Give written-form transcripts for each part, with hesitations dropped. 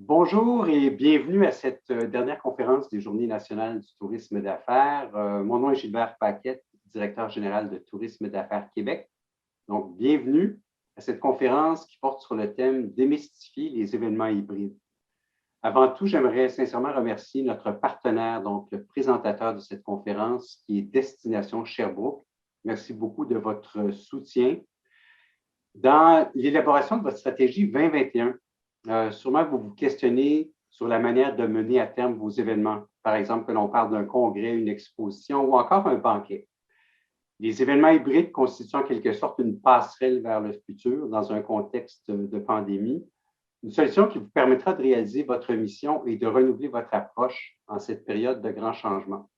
Bonjour et bienvenue à cette dernière conférence des Journées nationales du tourisme d'affaires. Mon nom est Gilbert Paquette, directeur général de Tourisme d'affaires Québec. Donc, bienvenue à cette conférence qui porte sur le thème « Démystifier les événements hybrides ». Avant tout, j'aimerais sincèrement remercier notre partenaire, donc le présentateur de cette conférence, qui est Destination Sherbrooke. Merci beaucoup de votre soutien. Dans l'élaboration de votre stratégie 2021, sûrement vous vous questionnez sur la manière de mener à terme vos événements. Par exemple, que l'on parle d'un congrès, une exposition ou encore un banquet. Les événements hybrides constituent en quelque sorte une passerelle vers le futur dans un contexte de pandémie. Une solution qui vous permettra de réaliser votre mission et de renouveler votre approche en cette période de grands changements.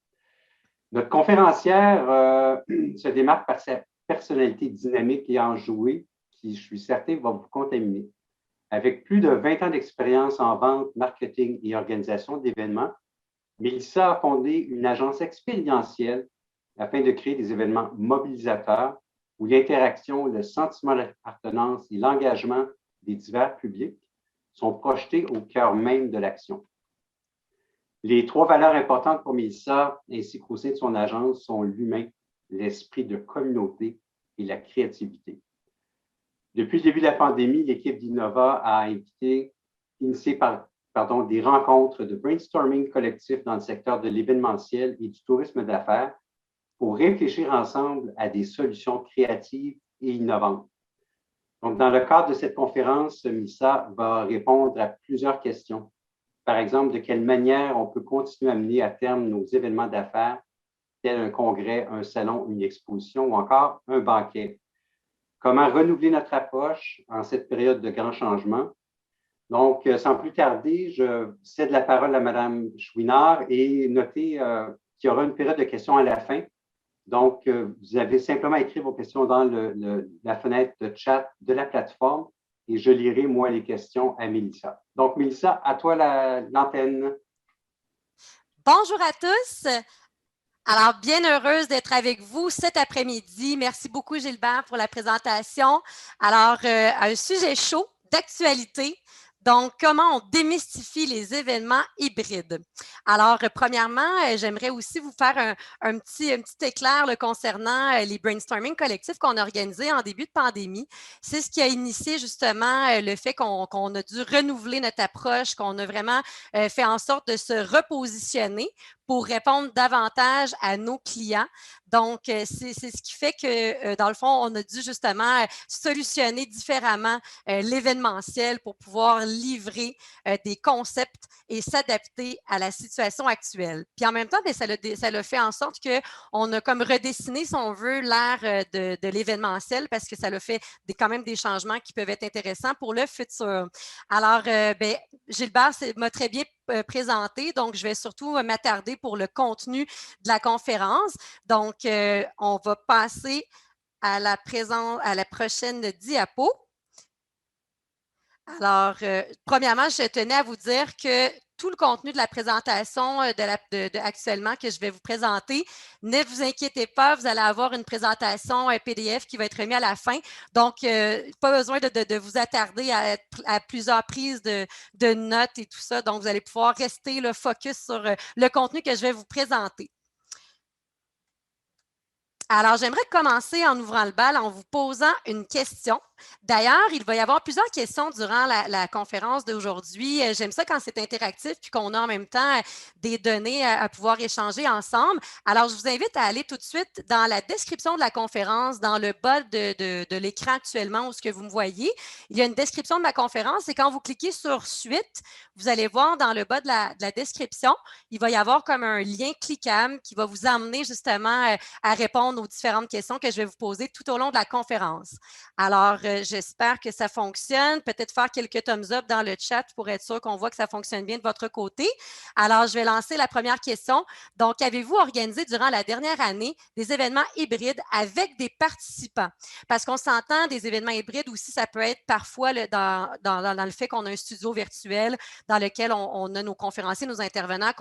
Notre conférencière se démarque par sa personnalité dynamique et enjouée qui, je suis certain, va vous contaminer. Avec plus de 20 ans d'expérience en vente, marketing et organisation d'événements, Mélissa a fondé une agence expérientielle afin de créer des événements mobilisateurs où l'interaction, le sentiment d'appartenance et l'engagement des divers publics sont projetés au cœur même de l'action. Les trois valeurs importantes pour Mélissa ainsi qu'au sein de son agence sont l'humain, l'esprit de communauté et la créativité. Depuis le début de la pandémie, l'équipe d'Innova a initié des rencontres de brainstorming collectif dans le secteur de l'événementiel et du tourisme d'affaires pour réfléchir ensemble à des solutions créatives et innovantes. Donc, dans le cadre de cette conférence, Mélissa va répondre à plusieurs questions. Par exemple, de quelle manière on peut continuer à mener à terme nos événements d'affaires, tels un congrès, un salon, une exposition ou encore un banquet. Comment renouveler notre approche en cette période de grands changements. Donc, sans plus tarder, je cède la parole à Mme Chouinard et notez qu'il y aura une période de questions à la fin. Donc, vous avez simplement écrit vos questions dans la fenêtre de chat de la plateforme et je lirai, moi, les questions à Mélissa. Donc, Mélissa, à toi l'antenne. Bonjour à tous. Alors, bien heureuse d'être avec vous cet après-midi. Merci beaucoup, Gilbert, pour la présentation. Alors, un sujet chaud d'actualité. Donc, comment on démystifie les événements hybrides? Alors, premièrement, j'aimerais aussi vous faire un petit éclair concernant les brainstorming collectifs qu'on a organisés en début de pandémie. C'est ce qui a initié justement le fait qu'on a dû renouveler notre approche, qu'on a vraiment fait en sorte de se repositionner pour répondre davantage à nos clients. Donc, c'est ce qui fait que, dans le fond, on a dû justement solutionner différemment l'événementiel pour pouvoir livrer des concepts et s'adapter à la situation actuelle. Puis en même temps, bien, ça l'a fait en sorte qu'on a comme redessiné, si on veut, l'ère de l'événementiel parce que ça l'a fait quand même des changements qui peuvent être intéressants pour le futur. Alors, bien, Gilbert m'a très bien présenté, donc je vais surtout m'attarder pour le contenu de la conférence. Donc, on va passer à la prochaine diapo. Alors, premièrement, je tenais à vous dire que tout le contenu de la présentation actuellement que je vais vous présenter, ne vous inquiétez pas, vous allez avoir une présentation PDF qui va être remise à la fin. Donc, pas besoin de vous attarder à plusieurs prises de notes et tout ça. Donc, vous allez pouvoir rester focus sur le contenu que je vais vous présenter. Alors, j'aimerais commencer en ouvrant le bal en vous posant une question. D'ailleurs, il va y avoir plusieurs questions durant la conférence d'aujourd'hui. J'aime ça quand c'est interactif puis qu'on a en même temps des données à pouvoir échanger ensemble. Alors, je vous invite à aller tout de suite dans la description de la conférence, dans le bas de l'écran actuellement où ce que vous me voyez. Il y a une description de ma conférence et quand vous cliquez sur « Suite », vous allez voir dans le bas de la description, il va y avoir comme un lien cliquable qui va vous amener justement à répondre aux différentes questions que je vais vous poser tout au long de la conférence. Alors, j'espère que ça fonctionne. Peut-être faire quelques thumbs up dans le chat pour être sûr qu'on voit que ça fonctionne bien de votre côté. Alors, je vais lancer la première question. Donc, avez-vous organisé durant la dernière année des événements hybrides avec des participants? Parce qu'on s'entend, des événements hybrides aussi, ça peut être parfois dans le fait qu'on a un studio virtuel dans lequel on a nos conférenciers, nos intervenants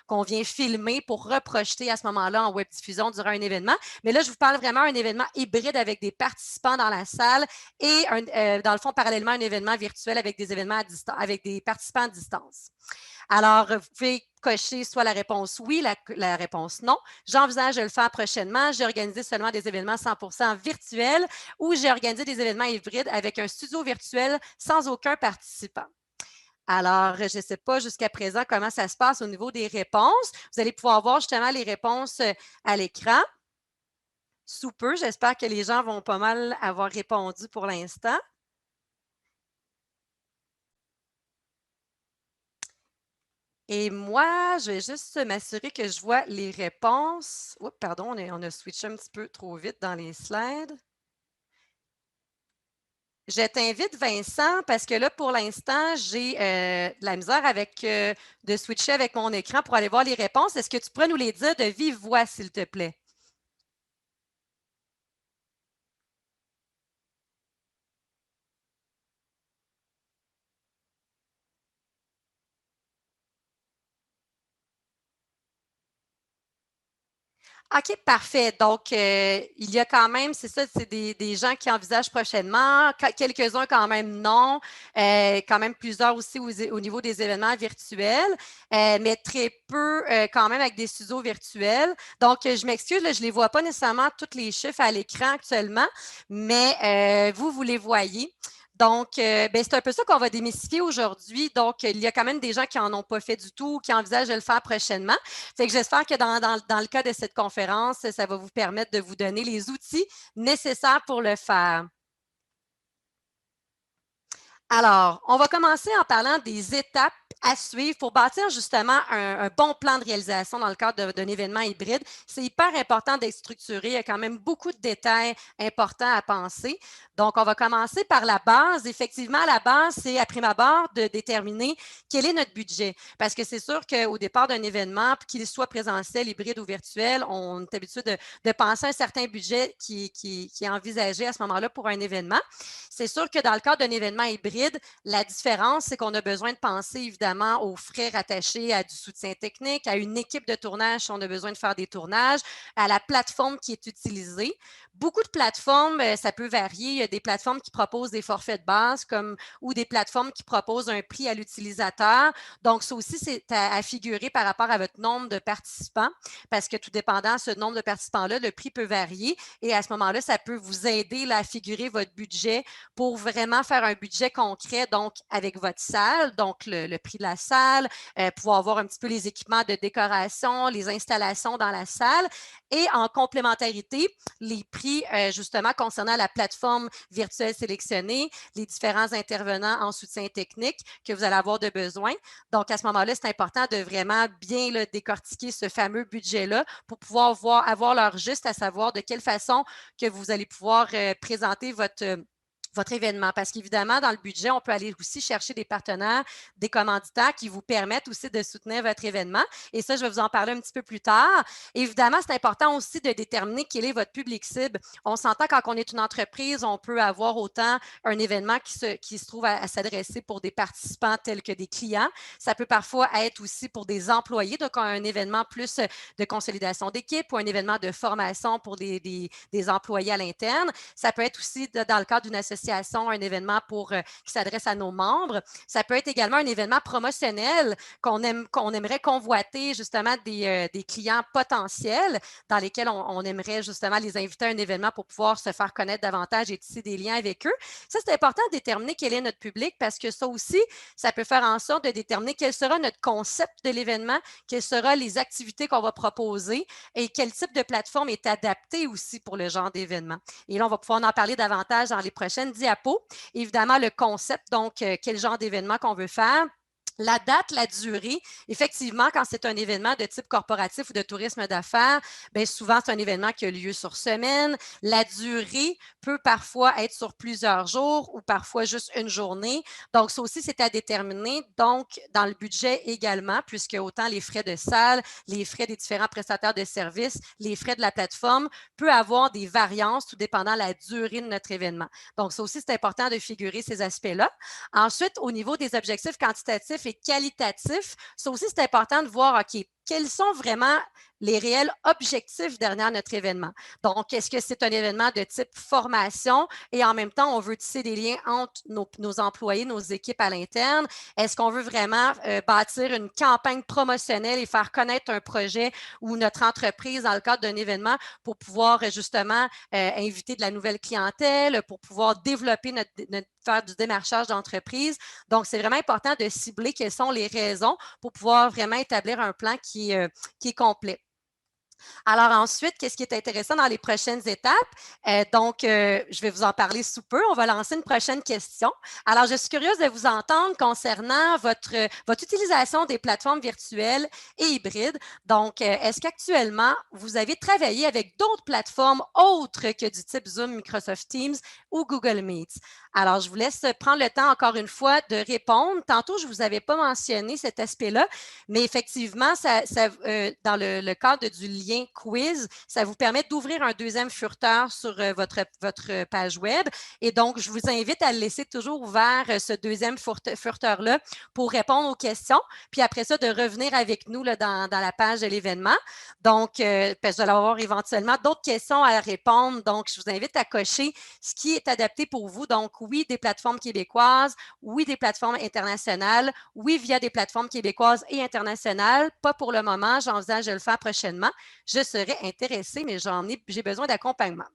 qu'on vient filmer pour reprojeter à ce moment-là en web diffusion durant un événement. Mais là, je vous parle vraiment d'un événement hybride avec des participants dans la salle et, dans le fond, parallèlement, un événement virtuel avec des événements à distance, avec des participants à distance. Alors, vous pouvez cocher soit la réponse oui, la réponse non. J'envisage de le faire prochainement. J'ai organisé seulement des événements 100% virtuels ou j'ai organisé des événements hybrides avec un studio virtuel sans aucun participant. Alors, je ne sais pas jusqu'à présent comment ça se passe au niveau des réponses. Vous allez pouvoir voir justement les réponses à l'écran. Sous peu, j'espère que les gens vont pas mal avoir répondu pour l'instant. Et moi, je vais juste m'assurer que je vois les réponses. Oups, pardon, on a switché un petit peu trop vite dans les slides. Je t'invite, Vincent, parce que là, pour l'instant, j'ai de la misère avec de switcher avec mon écran pour aller voir les réponses. Est-ce que tu pourrais nous les dire de vive voix, s'il te plaît? OK, parfait. Donc, il y a quand même, c'est ça, c'est des gens qui envisagent prochainement, quelques-uns quand même non, quand même plusieurs aussi au niveau des événements virtuels, mais très peu quand même avec des studios virtuels. Donc, je m'excuse, je ne les vois pas nécessairement tous les chiffres à l'écran actuellement, mais vous les voyez. Donc, c'est un peu ça qu'on va démystifier aujourd'hui. Donc, il y a quand même des gens qui n'en ont pas fait du tout ou qui envisagent de le faire prochainement. Fait que j'espère que dans le cas de cette conférence, ça va vous permettre de vous donner les outils nécessaires pour le faire. Alors, on va commencer en parlant des étapes à suivre pour bâtir justement un bon plan de réalisation dans le cadre d'un événement hybride. C'est hyper important d'être structuré. Il y a quand même beaucoup de détails importants à penser. Donc, on va commencer par la base. Effectivement, la base, c'est à prime abord de déterminer quel est notre budget. Parce que c'est sûr qu'au départ d'un événement, qu'il soit présentiel, hybride ou virtuel, on est habitué de penser à un certain budget qui est envisagé à ce moment-là pour un événement. C'est sûr que dans le cadre d'un événement hybride, la différence, c'est qu'on a besoin de penser évidemment aux frais rattachés à du soutien technique, à une équipe de tournage si on a besoin de faire des tournages, à la plateforme qui est utilisée. Beaucoup de plateformes, ça peut varier. Il y a des plateformes qui proposent des forfaits de base ou des plateformes qui proposent un prix à l'utilisateur. Donc, ça aussi, c'est à figurer par rapport à votre nombre de participants parce que tout dépendant de ce nombre de participants-là, le prix peut varier et à ce moment-là, ça peut vous aider là, à figurer votre budget pour vraiment faire un budget concret, donc avec votre salle, donc le prix de la salle, pouvoir voir un petit peu les équipements de décoration, les installations dans la salle et en complémentarité, les prix justement concernant la plateforme virtuelle sélectionnée, les différents intervenants en soutien technique que vous allez avoir de besoin. Donc, à ce moment-là, c'est important de vraiment bien là, décortiquer ce fameux budget-là pour pouvoir avoir l'heure juste à savoir de quelle façon que vous allez pouvoir présenter votre événement. Parce qu'évidemment, dans le budget, on peut aller aussi chercher des partenaires, des commanditaires qui vous permettent aussi de soutenir votre événement. Et ça, je vais vous en parler un petit peu plus tard. Évidemment, c'est important aussi de déterminer quel est votre public cible. On s'entend quand on est une entreprise, on peut avoir autant un événement qui se trouve à s'adresser pour des participants tels que des clients. Ça peut parfois être aussi pour des employés, donc un événement plus de consolidation d'équipe ou un événement de formation pour des employés à l'interne. Ça peut être aussi dans le cadre d'une association, un événement qui s'adresse à nos membres. Ça peut être également un événement promotionnel qu'on aimerait convoiter justement des clients potentiels dans lesquels on aimerait justement les inviter à un événement pour pouvoir se faire connaître davantage et tisser des liens avec eux. Ça, c'est important de déterminer quel est notre public parce que ça aussi, ça peut faire en sorte de déterminer quel sera notre concept de l'événement, quelles seront les activités qu'on va proposer et quel type de plateforme est adapté aussi pour le genre d'événement. Et là, on va pouvoir en parler davantage dans les prochaines diapos. Évidemment, le concept, donc quel genre d'événement qu'on veut faire. La date, la durée, effectivement, quand c'est un événement de type corporatif ou de tourisme d'affaires, bien souvent, c'est un événement qui a lieu sur semaine. La durée peut parfois être sur plusieurs jours ou parfois juste une journée. Donc, ça aussi, c'est à déterminer. Donc, dans le budget également, puisque autant les frais de salle, les frais des différents prestataires de services, les frais de la plateforme peut avoir des variances tout dépendant de la durée de notre événement. Donc, ça aussi, c'est important de figurer ces aspects-là. Ensuite, au niveau des objectifs quantitatifs et qualitatifs, ça aussi, c'est important de voir, OK, quels sont vraiment les réels objectifs derrière notre événement. Donc, est-ce que c'est un événement de type formation et en même temps, on veut tisser des liens entre nos employés, nos équipes à l'interne? Est-ce qu'on veut vraiment bâtir une campagne promotionnelle et faire connaître un projet ou notre entreprise dans le cadre d'un événement pour pouvoir justement inviter de la nouvelle clientèle, pour pouvoir développer faire du démarchage d'entreprise? Donc, c'est vraiment important de cibler quelles sont les raisons pour pouvoir vraiment établir un plan qui est complet. Alors ensuite, qu'est-ce qui est intéressant dans les prochaines étapes? Je vais vous en parler sous peu. On va lancer une prochaine question. Alors, je suis curieuse de vous entendre concernant votre utilisation des plateformes virtuelles et hybrides. Donc, est-ce qu'actuellement, vous avez travaillé avec d'autres plateformes autres que du type Zoom, Microsoft Teams ou Google Meet? Alors, je vous laisse prendre le temps, encore une fois, de répondre. Tantôt, je ne vous avais pas mentionné cet aspect-là, mais effectivement, dans le cadre du lien quiz, ça vous permet d'ouvrir un deuxième furteur sur votre page web. Et donc, je vous invite à le laisser toujours ouvert, ce deuxième furteur-là, pour répondre aux questions. Puis après ça, de revenir avec nous là, dans la page de l'événement. Donc, parce que vous allez avoir éventuellement d'autres questions à répondre. Donc, je vous invite à cocher ce qui est adapté pour vous. Donc, oui, des plateformes québécoises, oui, des plateformes internationales, oui, via des plateformes québécoises et internationales. Pas pour le moment, j'envisage de le faire prochainement. Je serais intéressée, mais j'ai besoin d'accompagnement.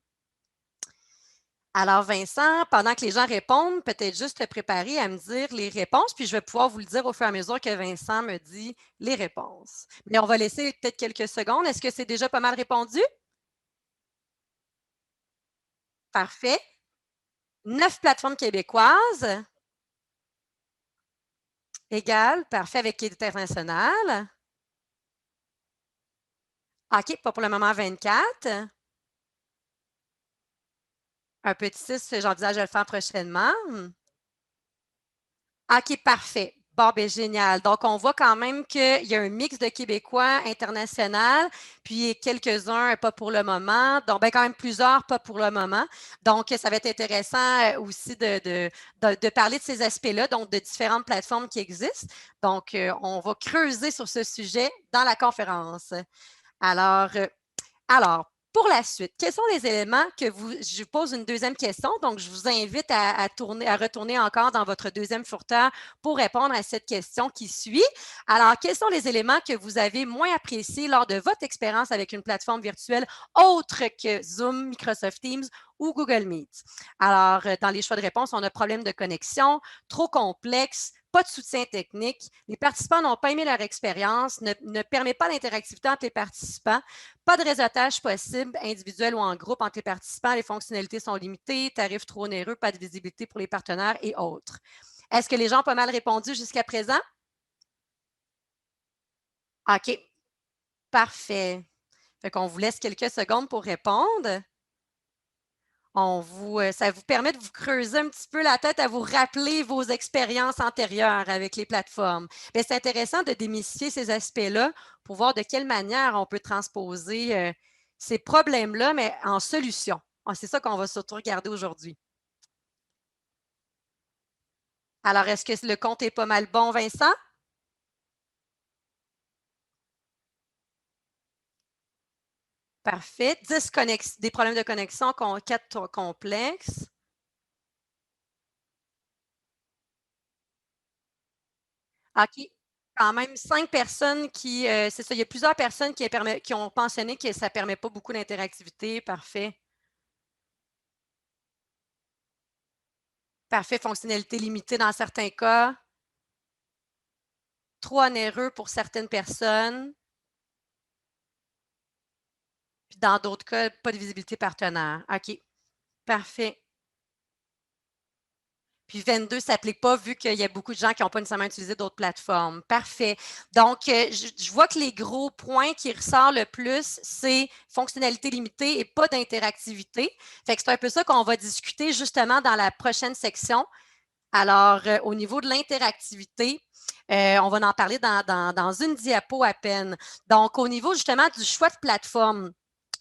Alors, Vincent, pendant que les gens répondent, peut-être juste te préparer à me dire les réponses, puis je vais pouvoir vous le dire au fur et à mesure que Vincent me dit les réponses. Mais on va laisser peut-être quelques secondes. Est-ce que c'est déjà pas mal répondu? Parfait. 9 plateformes québécoises. Égal, parfait, avec international. OK, pas pour le moment 24. Un petit 6, j'envisage de le faire prochainement. OK, parfait. Bon, ben génial. Donc, on voit quand même qu'il y a un mix de Québécois international, puis quelques-uns pas pour le moment. Donc, ben quand même plusieurs pas pour le moment. Donc, ça va être intéressant aussi de parler de ces aspects-là, donc de différentes plateformes qui existent. Donc, on va creuser sur ce sujet dans la conférence. Alors, pour la suite, quels sont les éléments que je vous pose une deuxième question, donc je vous invite à retourner encore dans votre deuxième furteur pour répondre à cette question qui suit. Alors, quels sont les éléments que vous avez moins appréciés lors de votre expérience avec une plateforme virtuelle autre que Zoom, Microsoft Teams ou Google Meet? Alors, dans les choix de réponse, on a problème de connexion, trop complexe, pas de soutien technique, les participants n'ont pas aimé leur expérience, ne permet pas l'interactivité entre les participants, pas de réseautage possible, individuel ou en groupe entre les participants, les fonctionnalités sont limitées, tarifs trop onéreux, pas de visibilité pour les partenaires et autres. Est-ce que les gens ont pas mal répondu jusqu'à présent? OK, parfait. Fait qu'on vous laisse quelques secondes pour répondre. Ça vous permet de vous creuser un petit peu la tête, à vous rappeler vos expériences antérieures avec les plateformes. C'est intéressant de démystifier ces aspects-là pour voir de quelle manière on peut transposer ces problèmes-là, mais en solution. C'est ça qu'on va surtout regarder aujourd'hui. Alors, est-ce que le compte est pas mal bon, Vincent? Parfait. 10 des problèmes de connexion, 4 complexes. OK. Quand même 5 personnes c'est ça, il y a plusieurs personnes qui ont mentionné que ça ne permet pas beaucoup d'interactivité. Parfait. Parfait. Fonctionnalité limitée dans certains cas. Trop onéreux pour certaines personnes. Puis dans d'autres cas, pas de visibilité partenaire. OK. Parfait. Puis 22 ne s'applique pas vu qu'il y a beaucoup de gens qui n'ont pas nécessairement utilisé d'autres plateformes. Parfait. Donc, je vois que les gros points qui ressortent le plus, c'est fonctionnalité limitée et pas d'interactivité. Fait que c'est un peu ça qu'on va discuter justement dans la prochaine section. Alors, au niveau de l'interactivité, on va en parler dans une diapo à peine. Donc, au niveau justement du choix de plateforme,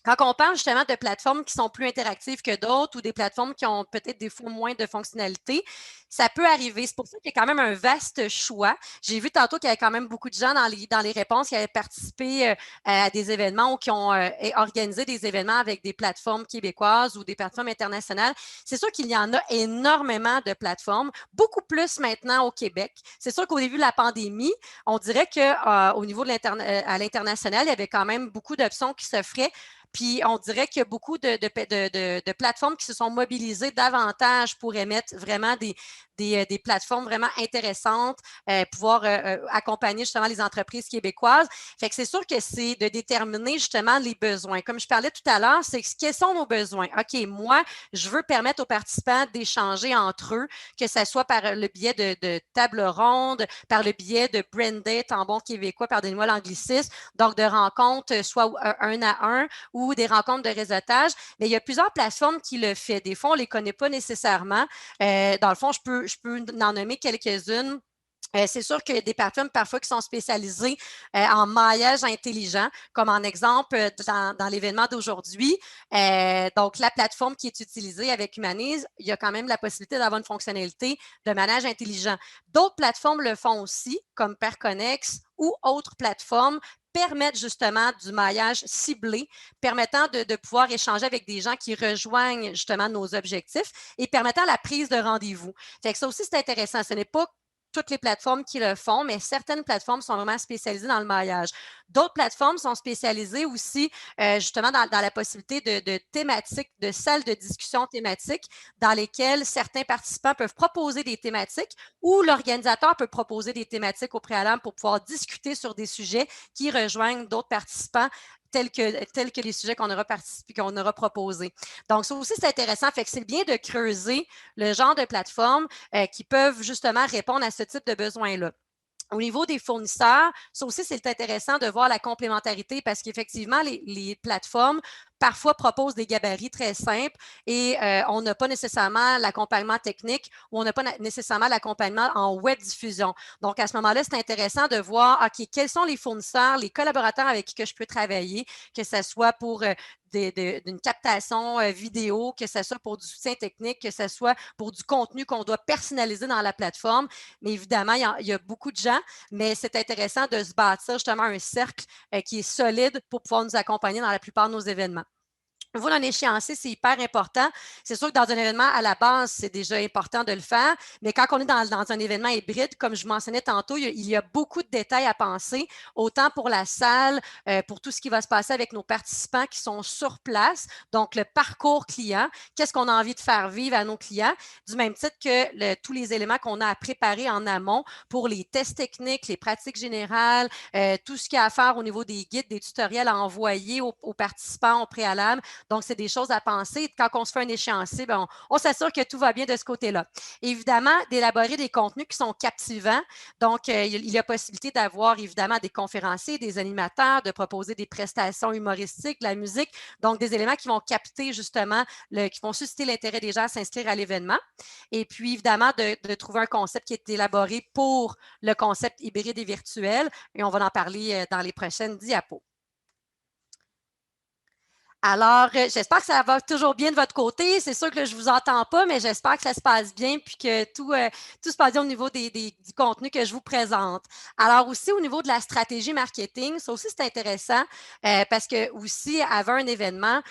Quand on parle justement de plateformes qui sont plus interactives que d'autres ou des plateformes qui ont peut-être des fois moins de fonctionnalités, ça peut arriver. C'est pour ça qu'il y a quand même un vaste choix. J'ai vu tantôt qu'il y avait quand même beaucoup de gens dans les réponses qui avaient participé à des événements ou qui ont organisé des événements avec des plateformes québécoises ou des plateformes internationales. C'est sûr qu'il y en a énormément de plateformes, beaucoup plus maintenant au Québec. C'est sûr qu'au début de la pandémie, on dirait qu'au niveau à l'international, il y avait quand même beaucoup d'options qui s'offraient. Puis, on dirait qu'il y a beaucoup de plateformes qui se sont mobilisées davantage pour émettre vraiment des plateformes vraiment intéressantes, pouvoir accompagner justement les entreprises québécoises. Fait que c'est sûr que c'est de déterminer justement les besoins. Comme je parlais tout à l'heure, c'est quels sont nos besoins? OK, moi, je veux permettre aux participants d'échanger entre eux, que ce soit par le biais de tables rondes, par le biais de brand date en bon québécois, pardonnez-moi l'anglicisme, donc de rencontres soit un à un ou des rencontres de réseautage. Mais il y a plusieurs plateformes qui le font. Des fois, on ne les connaît pas nécessairement. Dans le fond, je peux en nommer quelques-unes. C'est sûr qu'il y a des plateformes parfois qui sont spécialisées en maillage intelligent, comme en exemple dans l'événement d'aujourd'hui. Donc, la plateforme qui est utilisée avec Humanise, il y a quand même la possibilité d'avoir une fonctionnalité de manage intelligent. D'autres plateformes le font aussi, comme Perconnex ou autres plateformes permettent justement du maillage ciblé, permettant de pouvoir échanger avec des gens qui rejoignent justement nos objectifs et permettant la prise de rendez-vous. Fait que ça aussi, c'est intéressant. Ce n'est pas toutes les plateformes qui le font, mais certaines plateformes sont vraiment spécialisées dans le maillage. D'autres plateformes sont spécialisées aussi justement dans la possibilité de thématiques, de salles de discussion thématiques dans lesquelles certains participants peuvent proposer des thématiques ou l'organisateur peut proposer des thématiques au préalable pour pouvoir discuter sur des sujets qui rejoignent d'autres participants tels que les sujets qu'on aura participé, qu'on aura proposés. Donc, ça aussi, c'est intéressant. Fait que c'est bien de creuser le genre de plateformes qui peuvent justement répondre à ce type de besoins-là. Au niveau des fournisseurs, ça aussi, c'est intéressant de voir la complémentarité parce qu'effectivement, les plateformes parfois proposent des gabarits très simples et on n'a pas nécessairement l'accompagnement technique ou on n'a pas nécessairement l'accompagnement en web diffusion. Donc, à ce moment-là, c'est intéressant de voir, OK, quels sont les fournisseurs, les collaborateurs avec qui que je peux travailler, que ce soit pour d'une captation vidéo, que ce soit pour du soutien technique, que ce soit pour du contenu qu'on doit personnaliser dans la plateforme. Mais évidemment, il y a beaucoup de gens, mais c'est intéressant de se bâtir justement un cercle qui est solide pour pouvoir nous accompagner dans la plupart de nos événements. Au niveau d'un échéancier, c'est hyper important. C'est sûr que dans un événement, à la base, c'est déjà important de le faire, mais quand on est dans un événement hybride, comme je mentionnais tantôt, il y a beaucoup de détails à penser, autant pour la salle, pour tout ce qui va se passer avec nos participants qui sont sur place, donc le parcours client, qu'est-ce qu'on a envie de faire vivre à nos clients, du même titre que tous les éléments qu'on a à préparer en amont pour les tests techniques, les pratiques générales, tout ce qu'il y a à faire au niveau des guides, des tutoriels à envoyer aux participants au préalable. Donc, c'est des choses à penser. Quand on se fait un échéancier, bien, on s'assure que tout va bien de ce côté-là. Évidemment, d'élaborer des contenus qui sont captivants. Donc, il y a possibilité d'avoir évidemment des conférenciers, des animateurs, de proposer des prestations humoristiques, de la musique. Donc, des éléments qui vont capter justement, qui vont susciter l'intérêt des gens à s'inscrire à l'événement. Et puis, évidemment, de trouver un concept qui est élaboré pour le concept hybride et virtuel. Et on va en parler dans les prochaines diapos. Alors, j'espère que ça va toujours bien de votre côté. C'est sûr que je ne vous entends pas, mais j'espère que ça se passe bien puis que tout se passe bien au niveau du contenu que je vous présente. Alors, aussi au niveau de la stratégie marketing, ça aussi, c'est intéressant parce que aussi, avant un événement,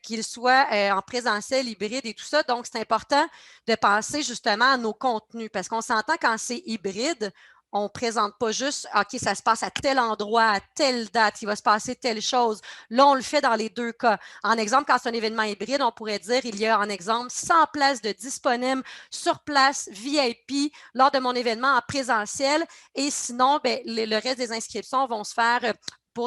qu'il soit en présentiel, hybride et tout ça, donc c'est important de penser justement à nos contenus parce qu'on s'entend quand c'est hybride, on ne présente pas juste, OK, ça se passe à tel endroit, à telle date, il va se passer telle chose. Là, on le fait dans les deux cas. En exemple, quand c'est un événement hybride, on pourrait dire, il y a en exemple 100 places de disponibles sur place VIP lors de mon événement en présentiel. Et sinon, bien, le reste des inscriptions vont se faire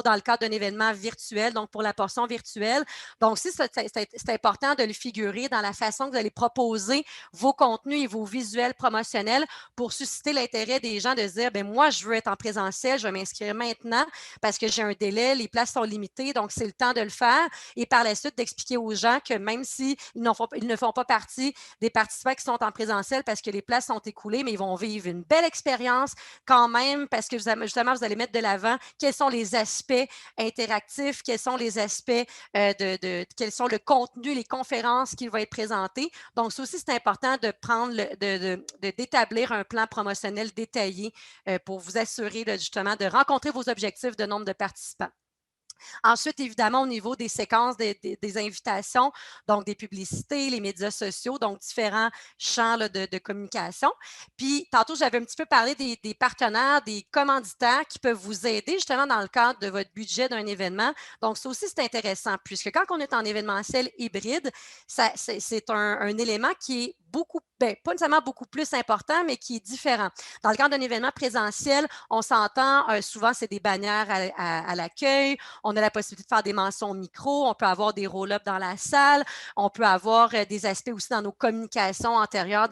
dans le cadre d'un événement virtuel, donc pour la portion virtuelle. Donc, c'est important de le figurer dans la façon que vous allez proposer vos contenus et vos visuels promotionnels pour susciter l'intérêt des gens de se dire, bien, moi, je veux être en présentiel, je vais m'inscrire maintenant parce que j'ai un délai, les places sont limitées, donc c'est le temps de le faire. Et par la suite, d'expliquer aux gens que même s'ils ne font pas partie des participants qui sont en présentiel parce que les places sont écoulées, mais ils vont vivre une belle expérience quand même parce que justement, vous allez mettre de l'avant quels sont les aspects aspects interactifs, quels sont les aspects quels sont le contenu, les conférences qui vont être présentées. Donc, ça aussi, c'est important de prendre, d'établir un plan promotionnel détaillé pour vous assurer justement de rencontrer vos objectifs de nombre de participants. Ensuite, évidemment, au niveau des séquences des invitations, donc des publicités, les médias sociaux, donc différents champs là, de communication. Puis, tantôt, j'avais un petit peu parlé des partenaires, des commanditaires qui peuvent vous aider justement dans le cadre de votre budget d'un événement. Donc, ça aussi, c'est intéressant, puisque quand on est en événementiel hybride, c'est un élément qui est pas nécessairement beaucoup plus important, mais qui est différent. Dans le cadre d'un événement présentiel, on s'entend, souvent, c'est des bannières à l'accueil, on a la possibilité de faire des mentions micro, on peut avoir des roll-ups dans la salle, on peut avoir des aspects aussi dans nos communications antérieures,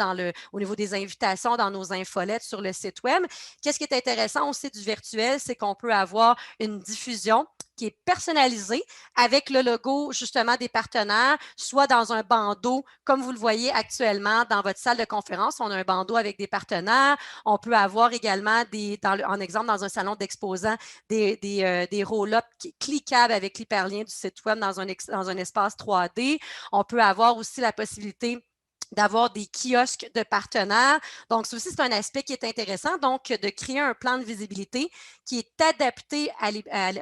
au niveau des invitations, dans nos infolettes sur le site web. Qu'est-ce qui est intéressant aussi du virtuel, c'est qu'on peut avoir une diffusion qui est personnalisée avec le logo justement des partenaires, soit dans un bandeau, comme vous le voyez actuellement dans votre salle de conférence, on a un bandeau avec des partenaires. On peut avoir également, en exemple, dans un salon d'exposants, des roll-ups cliquables avec l'hyperlien du site web dans un espace 3D. On peut avoir aussi la possibilité d'avoir des kiosques de partenaires. Donc, ça aussi, c'est un aspect qui est intéressant. Donc, de créer un plan de visibilité qui est adapté à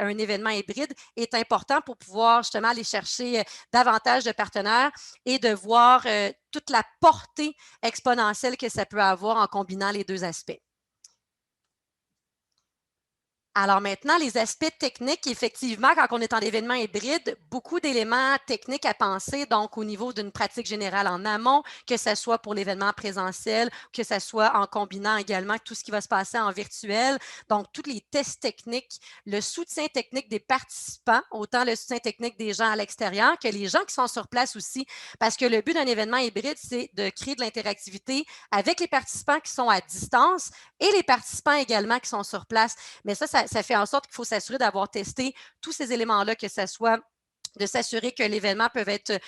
un événement hybride est important pour pouvoir justement aller chercher davantage de partenaires et de voir toute la portée exponentielle que ça peut avoir en combinant les deux aspects. Alors maintenant, les aspects techniques, effectivement, quand on est en événement hybride, beaucoup d'éléments techniques à penser, donc au niveau d'une pratique générale en amont, que ce soit pour l'événement présentiel, que ce soit en combinant également tout ce qui va se passer en virtuel. Donc, tous les tests techniques, le soutien technique des participants, autant le soutien technique des gens à l'extérieur que les gens qui sont sur place aussi, parce que le but d'un événement hybride, c'est de créer de l'interactivité avec les participants qui sont à distance et les participants également qui sont sur place. Mais ça fait en sorte qu'il faut s'assurer d'avoir testé tous ces éléments-là, que ce soit de s'assurer que l'événement peut être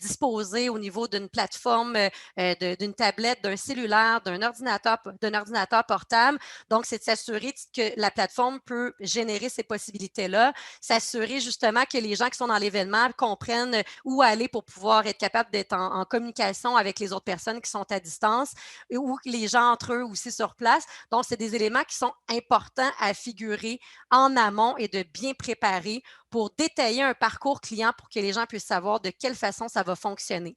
disposé au niveau d'une plateforme, d'une tablette, d'un cellulaire, d'un ordinateur portable. Donc, c'est de s'assurer que la plateforme peut générer ces possibilités-là, s'assurer justement que les gens qui sont dans l'événement comprennent où aller pour pouvoir être capable d'être en communication avec les autres personnes qui sont à distance ou les gens entre eux aussi sur place. Donc, c'est des éléments qui sont importants à figurer en amont et de bien préparer pour détailler un parcours client pour que les gens puissent savoir de quelle façon ça va fonctionner.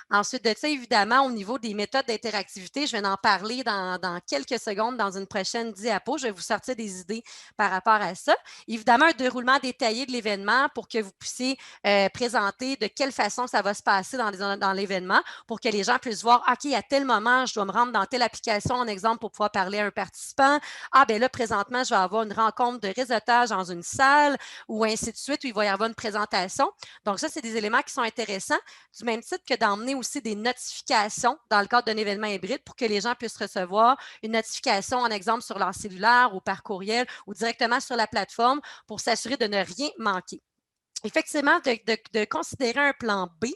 Ensuite de ça, évidemment, au niveau des méthodes d'interactivité, je vais en parler dans quelques secondes dans une prochaine diapo. Je vais vous sortir des idées par rapport à ça. Évidemment, un déroulement détaillé de l'événement pour que vous puissiez présenter de quelle façon ça va se passer dans l'événement pour que les gens puissent voir, OK, à tel moment, je dois me rendre dans telle application, en exemple, pour pouvoir parler à un participant. Ah, bien là, présentement, je vais avoir une rencontre de réseautage dans une salle ou ainsi de suite, où il va y avoir une présentation. Donc, ça, c'est des éléments qui sont intéressants, du même titre que d'emmener aussi des notifications dans le cadre d'un événement hybride pour que les gens puissent recevoir une notification, en exemple, sur leur cellulaire ou par courriel ou directement sur la plateforme pour s'assurer de ne rien manquer. Effectivement, de considérer un plan B,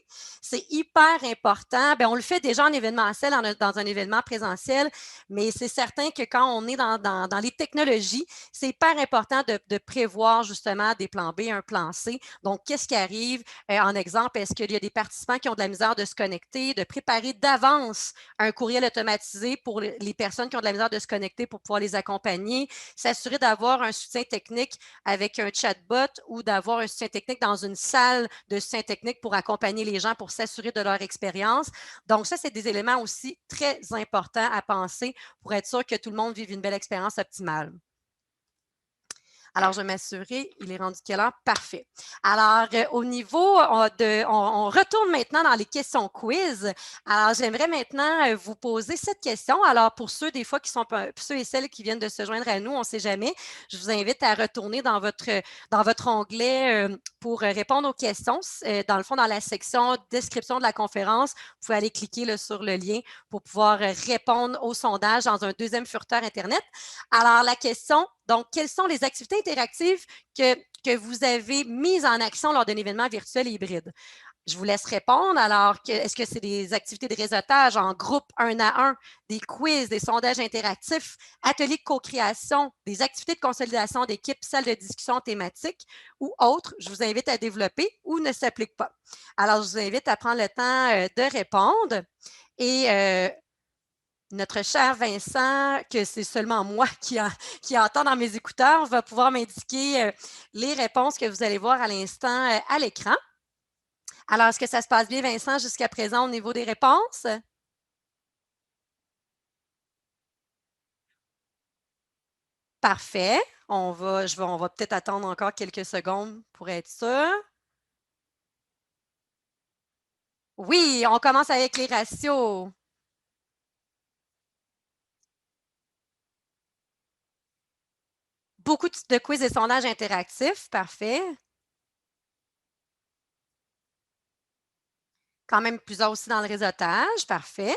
c'est hyper important. Bien, on le fait déjà en événementiel, dans un événement présentiel, mais c'est certain que quand on est dans les technologies, c'est hyper important de prévoir justement des plans B, un plan C. Donc, qu'est-ce qui arrive? En exemple, est-ce qu'il y a des participants qui ont de la misère de se connecter, de préparer d'avance un courriel automatisé pour les personnes qui ont de la misère de se connecter pour pouvoir les accompagner, s'assurer d'avoir un soutien technique avec un chatbot ou d'avoir un soutien technique dans une salle de soutien technique pour accompagner les gens, pour s'assurer de leur expérience. Donc, ça, c'est des éléments aussi très importants à penser pour être sûr que tout le monde vive une belle expérience optimale. Alors, je vais m'assurer, il est rendu quelle heure? Parfait. Alors, au niveau on retourne maintenant dans les questions quiz. Alors, j'aimerais maintenant vous poser cette question. Alors, pour ceux des fois ceux et celles qui viennent de se joindre à nous, on ne sait jamais, je vous invite à retourner dans votre onglet pour répondre aux questions. Dans le fond, dans la section description de la conférence, vous pouvez aller cliquer là, sur le lien pour pouvoir répondre au sondage dans un deuxième furteur Internet. Alors, la question, donc, quelles sont les activités interactives que vous avez mises en action lors d'un événement virtuel hybride? Je vous laisse répondre. Alors, est-ce que c'est des activités de réseautage en groupe, un à un, des quiz, des sondages interactifs, ateliers de co-création, des activités de consolidation d'équipe, salles de discussion thématiques ou autres? Je vous invite à développer ou ne s'applique pas. Alors, je vous invite à prendre le temps de répondre. Et notre cher Vincent, que c'est seulement moi qui entend dans mes écouteurs, va pouvoir m'indiquer les réponses que vous allez voir à l'instant à l'écran. Alors, est-ce que ça se passe bien, Vincent, jusqu'à présent au niveau des réponses? Parfait. On va peut-être attendre encore quelques secondes pour être sûr. Oui, on commence avec les ratios. Beaucoup de quiz et sondages interactifs. Parfait. Quand même plusieurs aussi dans le réseautage. Parfait.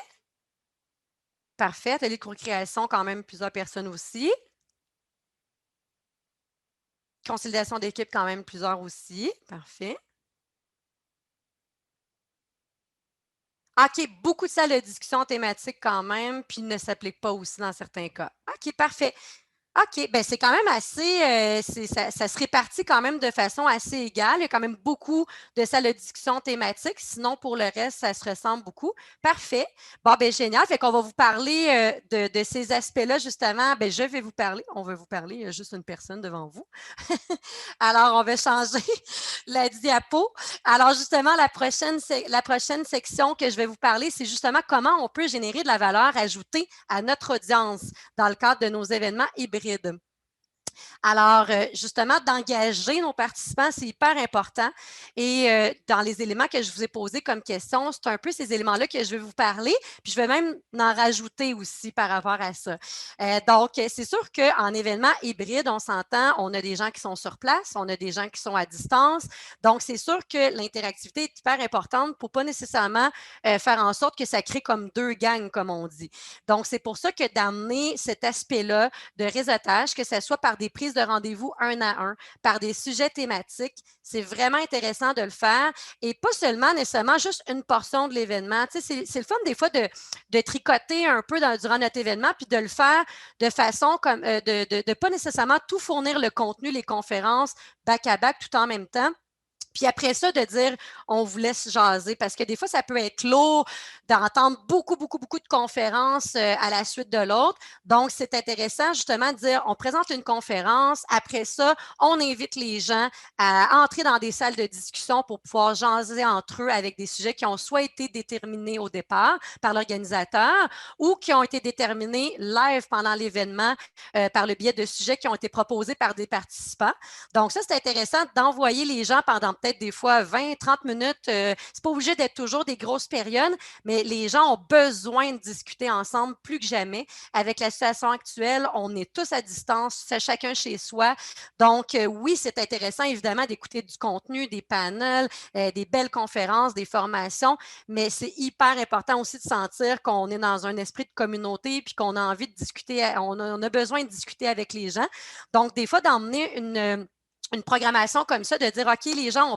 Parfait. Atelier de co-création, quand même plusieurs personnes aussi. Consolidation d'équipe, quand même plusieurs aussi. Parfait. OK, beaucoup de salles de discussion thématiques quand même, puis ne s'appliquent pas aussi dans certains cas. OK, parfait. OK, bien, c'est quand même assez, ça se répartit quand même de façon assez égale. Il y a quand même beaucoup de salles de discussion thématiques. Sinon, pour le reste, ça se ressemble beaucoup. Parfait. Bon, bien, génial. Fait qu'on va vous parler de ces aspects-là, justement. Bien, on va vous parler, il y a juste une personne devant vous. Alors, on va changer la diapo. Alors, justement, la prochaine section que je vais vous parler, c'est justement comment on peut générer de la valeur ajoutée à notre audience dans le cadre de nos événements hybrides. Alors, justement, d'engager nos participants, c'est hyper important. Et dans les éléments que je vous ai posés comme question, c'est un peu ces éléments-là que je vais vous parler. Puis, je vais même en rajouter aussi par rapport à ça. Donc, c'est sûr qu'en événement hybride, on s'entend, on a des gens qui sont sur place, on a des gens qui sont à distance. Donc, c'est sûr que l'interactivité est hyper importante pour pas nécessairement faire en sorte que ça crée comme deux gangs, comme on dit. Donc, c'est pour ça que d'amener cet aspect-là de réseautage, que ce soit par des prises de rendez-vous un à un, par des sujets thématiques, c'est vraiment intéressant de le faire et pas seulement nécessairement juste une portion de l'événement. Tu sais, c'est le fun des fois de tricoter un peu durant notre événement puis de le faire de façon comme de ne pas nécessairement tout fournir le contenu, les conférences back-à-back tout en même temps. Puis après ça, de dire, on vous laisse jaser, parce que des fois, ça peut être lourd d'entendre beaucoup, beaucoup, beaucoup de conférences à la suite de l'autre. Donc, c'est intéressant justement de dire, on présente une conférence, après ça, on invite les gens à entrer dans des salles de discussion pour pouvoir jaser entre eux avec des sujets qui ont soit été déterminés au départ par l'organisateur ou qui ont été déterminés live pendant l'événement par le biais de sujets qui ont été proposés par des participants. Donc, ça, c'est intéressant d'envoyer les gens pendant peut-être des fois 20, 30 minutes. C'est pas obligé d'être toujours des grosses périodes, mais les gens ont besoin de discuter ensemble plus que jamais. Avec la situation actuelle, on est tous à distance, chacun chez soi. Donc, oui, c'est intéressant, évidemment, d'écouter du contenu, des panels, des belles conférences, des formations, mais c'est hyper important aussi de sentir qu'on est dans un esprit de communauté puis qu'on a envie de discuter, on a besoin de discuter avec les gens. Donc, des fois, d'emmener une programmation comme ça, de dire, OK, les gens,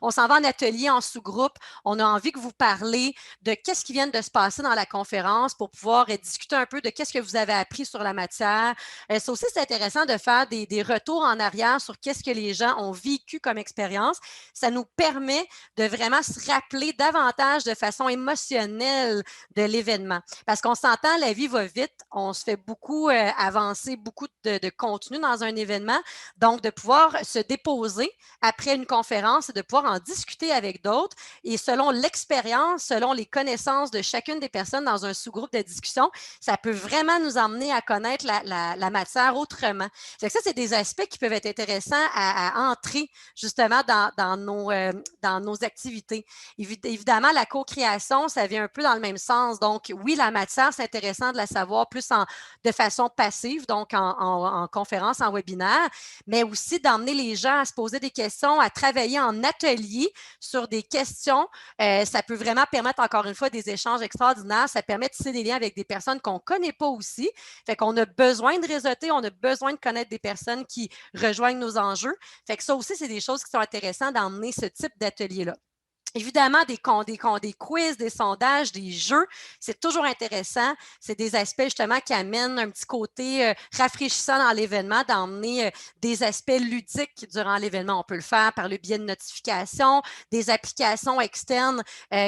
on s'en va en atelier, en sous-groupe, on a envie que vous parlez de qu'est-ce qui vient de se passer dans la conférence pour pouvoir discuter un peu de qu'est-ce que vous avez appris sur la matière. Ça aussi, c'est intéressant de faire des retours en arrière sur qu'est-ce que les gens ont vécu comme expérience. Ça nous permet de vraiment se rappeler davantage de façon émotionnelle de l'événement. Parce qu'on s'entend, la vie va vite, on se fait beaucoup avancer, beaucoup de contenu dans un événement. Donc, de pouvoir se déposer après une conférence et de pouvoir en discuter avec d'autres. Et selon l'expérience, selon les connaissances de chacune des personnes dans un sous-groupe de discussion, ça peut vraiment nous emmener à connaître la matière autrement. Ça, c'est des aspects qui peuvent être intéressants à entrer justement dans nos activités. Évidemment, la co-création, ça vient un peu dans le même sens. Donc, oui, la matière, c'est intéressant de la savoir plus de façon passive, donc en conférence, en webinaire, mais aussi d'emmener les gens à se poser des questions, à travailler en atelier sur des questions. Ça peut vraiment permettre, encore une fois, des échanges extraordinaires. Ça permet de tisser des liens avec des personnes qu'on ne connaît pas aussi. Fait qu'on a besoin de réseauter, on a besoin de connaître des personnes qui rejoignent nos enjeux. Fait que ça aussi, c'est des choses qui sont intéressantes d'emmener ce type d'atelier-là. Évidemment, des quiz, des sondages, des jeux, c'est toujours intéressant. C'est des aspects justement qui amènent un petit côté rafraîchissant dans l'événement, d'emmener des aspects ludiques durant l'événement. On peut le faire par le biais de notifications, des applications externes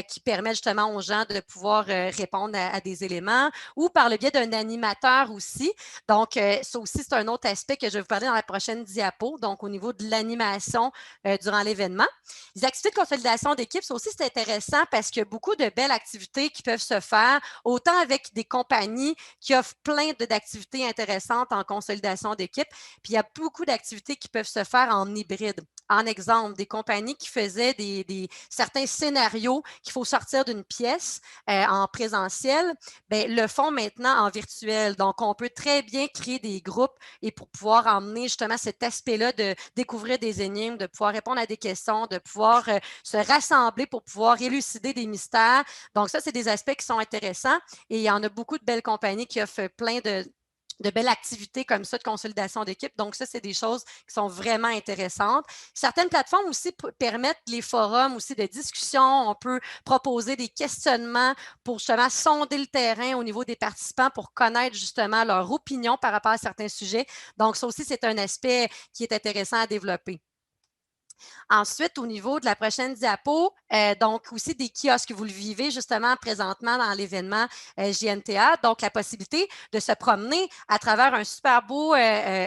qui permettent justement aux gens de pouvoir répondre à des éléments ou par le biais d'un animateur aussi. Donc, ça aussi, c'est un autre aspect que je vais vous parler dans la prochaine diapo, donc au niveau de l'animation durant l'événement. Les activités de consolidation d'équipe, ça aussi, c'est intéressant parce qu'il y a beaucoup de belles activités qui peuvent se faire, autant avec des compagnies qui offrent plein d'activités intéressantes en consolidation d'équipe, puis il y a beaucoup d'activités qui peuvent se faire en hybride. En exemple, des compagnies qui faisaient certains scénarios qu'il faut sortir d'une pièce en présentiel, bien, le font maintenant en virtuel. Donc, on peut très bien créer des groupes et pour pouvoir emmener justement cet aspect-là de découvrir des énigmes, de pouvoir répondre à des questions, de pouvoir se rassembler pour pouvoir élucider des mystères. Donc, ça, c'est des aspects qui sont intéressants et il y en a beaucoup de belles compagnies qui offrent plein de belles activités comme ça de consolidation d'équipe. Donc, ça, c'est des choses qui sont vraiment intéressantes. Certaines plateformes aussi permettent les forums aussi de discussion. On peut proposer des questionnements pour justement sonder le terrain au niveau des participants pour connaître justement leur opinion par rapport à certains sujets. Donc, ça aussi, c'est un aspect qui est intéressant à développer. Ensuite, au niveau de la prochaine diapo, donc aussi des kiosques, vous le vivez justement présentement dans l'événement JNTA, donc la possibilité de se promener à travers un super beau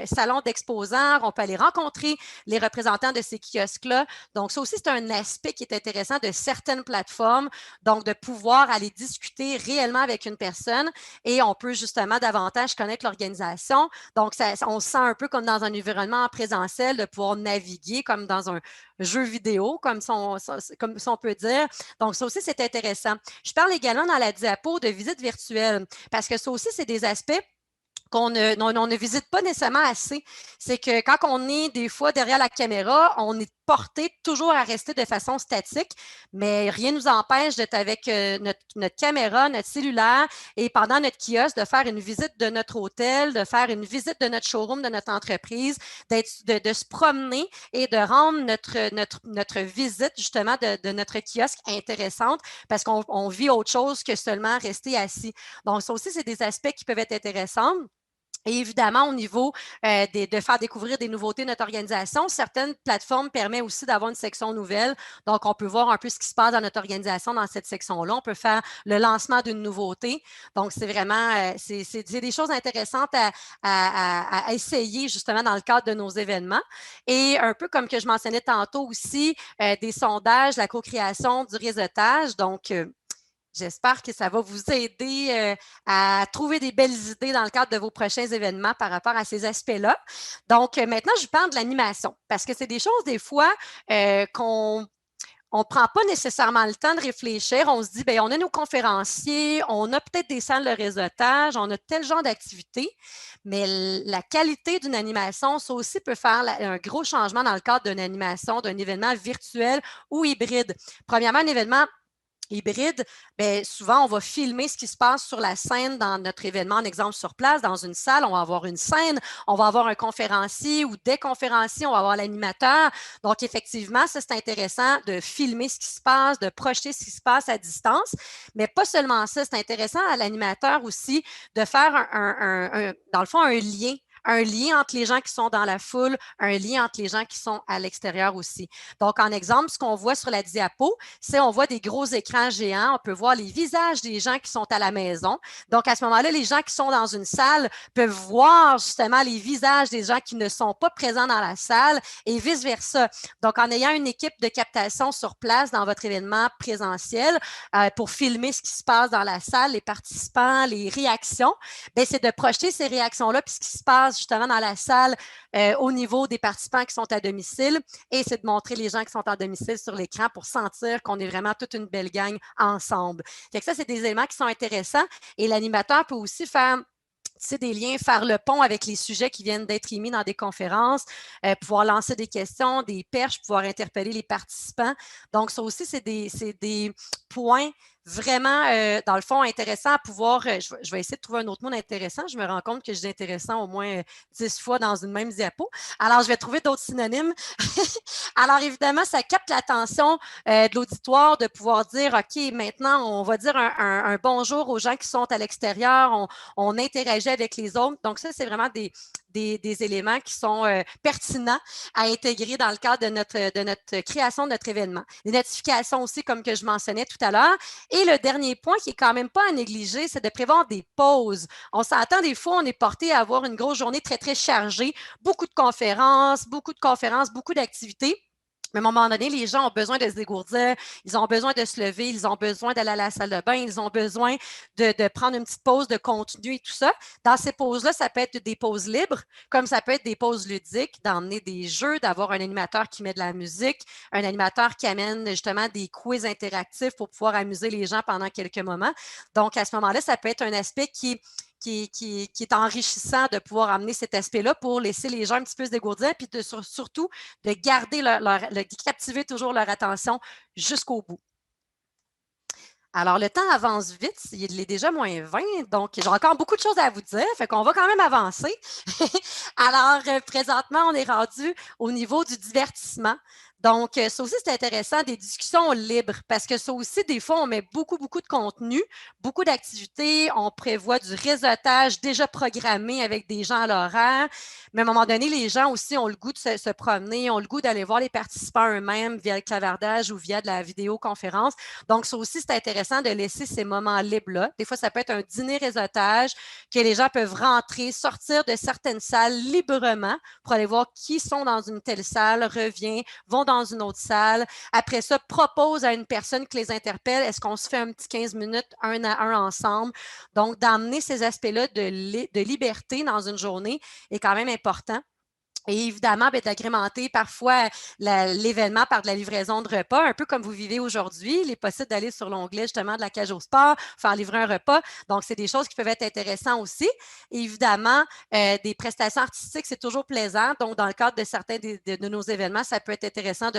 salon d'exposants. On peut aller rencontrer les représentants de ces kiosques-là. Donc, ça aussi, c'est un aspect qui est intéressant de certaines plateformes, donc de pouvoir aller discuter réellement avec une personne et on peut justement davantage connaître l'organisation. Donc, on se sent un peu comme dans un environnement présentiel de pouvoir naviguer comme dans un jeux vidéo, comme on peut dire. Donc, ça aussi, c'est intéressant. Je parle également dans la diapo de visite virtuelle parce que ça aussi, c'est des aspects qu'on ne visite pas nécessairement assez. C'est que quand on est des fois derrière la caméra, on est porté toujours à rester de façon statique, mais rien ne nous empêche d'être avec notre caméra, notre cellulaire et pendant notre kiosque, de faire une visite de notre hôtel, de faire une visite de notre showroom, de notre entreprise, de se promener et de rendre notre visite justement de notre kiosque intéressante parce qu'on vit autre chose que seulement rester assis. Donc, ça aussi, c'est des aspects qui peuvent être intéressants. Et évidemment, au niveau de faire découvrir des nouveautés de notre organisation, certaines plateformes permettent aussi d'avoir une section nouvelle. Donc, on peut voir un peu ce qui se passe dans notre organisation dans cette section-là. On peut faire le lancement d'une nouveauté. Donc, c'est vraiment, c'est des choses intéressantes à essayer justement dans le cadre de nos événements. Et un peu comme que je mentionnais tantôt aussi, des sondages, la co-création, du réseautage. Donc, j'espère que ça va vous aider à trouver des belles idées dans le cadre de vos prochains événements par rapport à ces aspects-là. Donc, maintenant, je parle de l'animation parce que c'est des choses, des fois, qu'on on ne prend pas nécessairement le temps de réfléchir. On se dit, bien, on a nos conférenciers, on a peut-être des salles de réseautage, on a tel genre d'activité, mais la qualité d'une animation, ça aussi peut faire un gros changement dans le cadre d'une animation, d'un événement virtuel ou hybride. Premièrement, un événement hybride, bien, souvent, on va filmer ce qui se passe sur la scène dans notre événement, en exemple sur place, dans une salle, on va avoir une scène, on va avoir un conférencier ou des conférenciers, on va avoir l'animateur. Donc, effectivement, ça, c'est intéressant de filmer ce qui se passe, de projeter ce qui se passe à distance. Mais pas seulement ça, c'est intéressant à l'animateur aussi de faire, dans le fond, un lien entre les gens qui sont dans la foule, un lien entre les gens qui sont à l'extérieur aussi. Donc, en exemple, ce qu'on voit sur la diapo, c'est on voit des gros écrans géants, on peut voir les visages des gens qui sont à la maison. Donc, à ce moment-là, les gens qui sont dans une salle peuvent voir justement les visages des gens qui ne sont pas présents dans la salle et vice-versa. Donc, en ayant une équipe de captation sur place dans votre événement présentiel pour filmer ce qui se passe dans la salle, les participants, les réactions, bien, c'est de projeter ces réactions-là puis ce qui se passe justement dans la salle au niveau des participants qui sont à domicile et c'est de montrer les gens qui sont à domicile sur l'écran pour sentir qu'on est vraiment toute une belle gang ensemble. Fait que ça, c'est des éléments qui sont intéressants et l'animateur peut aussi faire des liens, faire le pont avec les sujets qui viennent d'être émis dans des conférences, pouvoir lancer des questions, des perches, pouvoir interpeller les participants. Donc, ça aussi, c'est des points vraiment, dans le fond, intéressant à pouvoir, je vais essayer de trouver un autre mot d'intéressant. Je me rends compte que je dis intéressant au moins 10 fois dans une même diapo. Alors, je vais trouver d'autres synonymes. Alors, évidemment, ça capte l'attention de l'auditoire de pouvoir dire, OK, maintenant, on va dire un bonjour aux gens qui sont à l'extérieur, on interagit avec les autres. Donc, ça, c'est vraiment des éléments qui sont pertinents à intégrer dans le cadre de notre création de notre événement. Les notifications aussi, comme que je mentionnais tout à l'heure. Et le dernier point qui est quand même pas à négliger, c'est de prévoir des pauses. On s'entend des fois, on est porté à avoir une grosse journée très, très chargée, beaucoup de conférences, beaucoup d'activités. Mais à un moment donné, les gens ont besoin de se dégourdir, ils ont besoin de se lever, ils ont besoin d'aller à la salle de bain, ils ont besoin de prendre une petite pause de contenu et tout ça. Dans ces pauses-là, ça peut être des pauses libres, comme ça peut être des pauses ludiques, d'emmener des jeux, d'avoir un animateur qui met de la musique, un animateur qui amène justement des quiz interactifs pour pouvoir amuser les gens pendant quelques moments. Donc, à ce moment-là, ça peut être un aspect qui est enrichissant de pouvoir amener cet aspect-là pour laisser les gens un petit peu se dégourdir, puis surtout de garder de captiver toujours leur attention jusqu'au bout. Alors, le temps avance vite, il est déjà moins 20, donc j'ai encore beaucoup de choses à vous dire, fait qu'on va quand même avancer. Alors, présentement, on est rendu au niveau du divertissement. Donc, ça aussi, c'est intéressant, des discussions libres, parce que ça aussi, des fois, on met beaucoup de contenu, beaucoup d'activités, on prévoit du réseautage déjà programmé avec des gens à l'horaire, mais à un moment donné, les gens aussi ont le goût de se promener, ont le goût d'aller voir les participants eux-mêmes via le clavardage ou via de la vidéoconférence. Donc, ça aussi, c'est intéressant de laisser ces moments libres-là. Des fois, ça peut être un dîner réseautage que les gens peuvent rentrer, sortir de certaines salles librement pour aller voir qui sont dans une telle salle, revient, vont dans une autre salle. Après ça, propose à une personne qui les interpelle, est-ce qu'on se fait un petit 15 minutes, un à un ensemble? Donc, d'amener ces aspects-là de liberté dans une journée est quand même important. Et évidemment, d'agrémenter parfois l'événement par de la livraison de repas, un peu comme vous vivez aujourd'hui. Il est possible d'aller sur l'onglet justement de la cage au sport, faire livrer un repas. Donc, c'est des choses qui peuvent être intéressantes aussi. Et évidemment, des prestations artistiques, c'est toujours plaisant. Donc, dans le cadre de certains de nos événements, ça peut être intéressant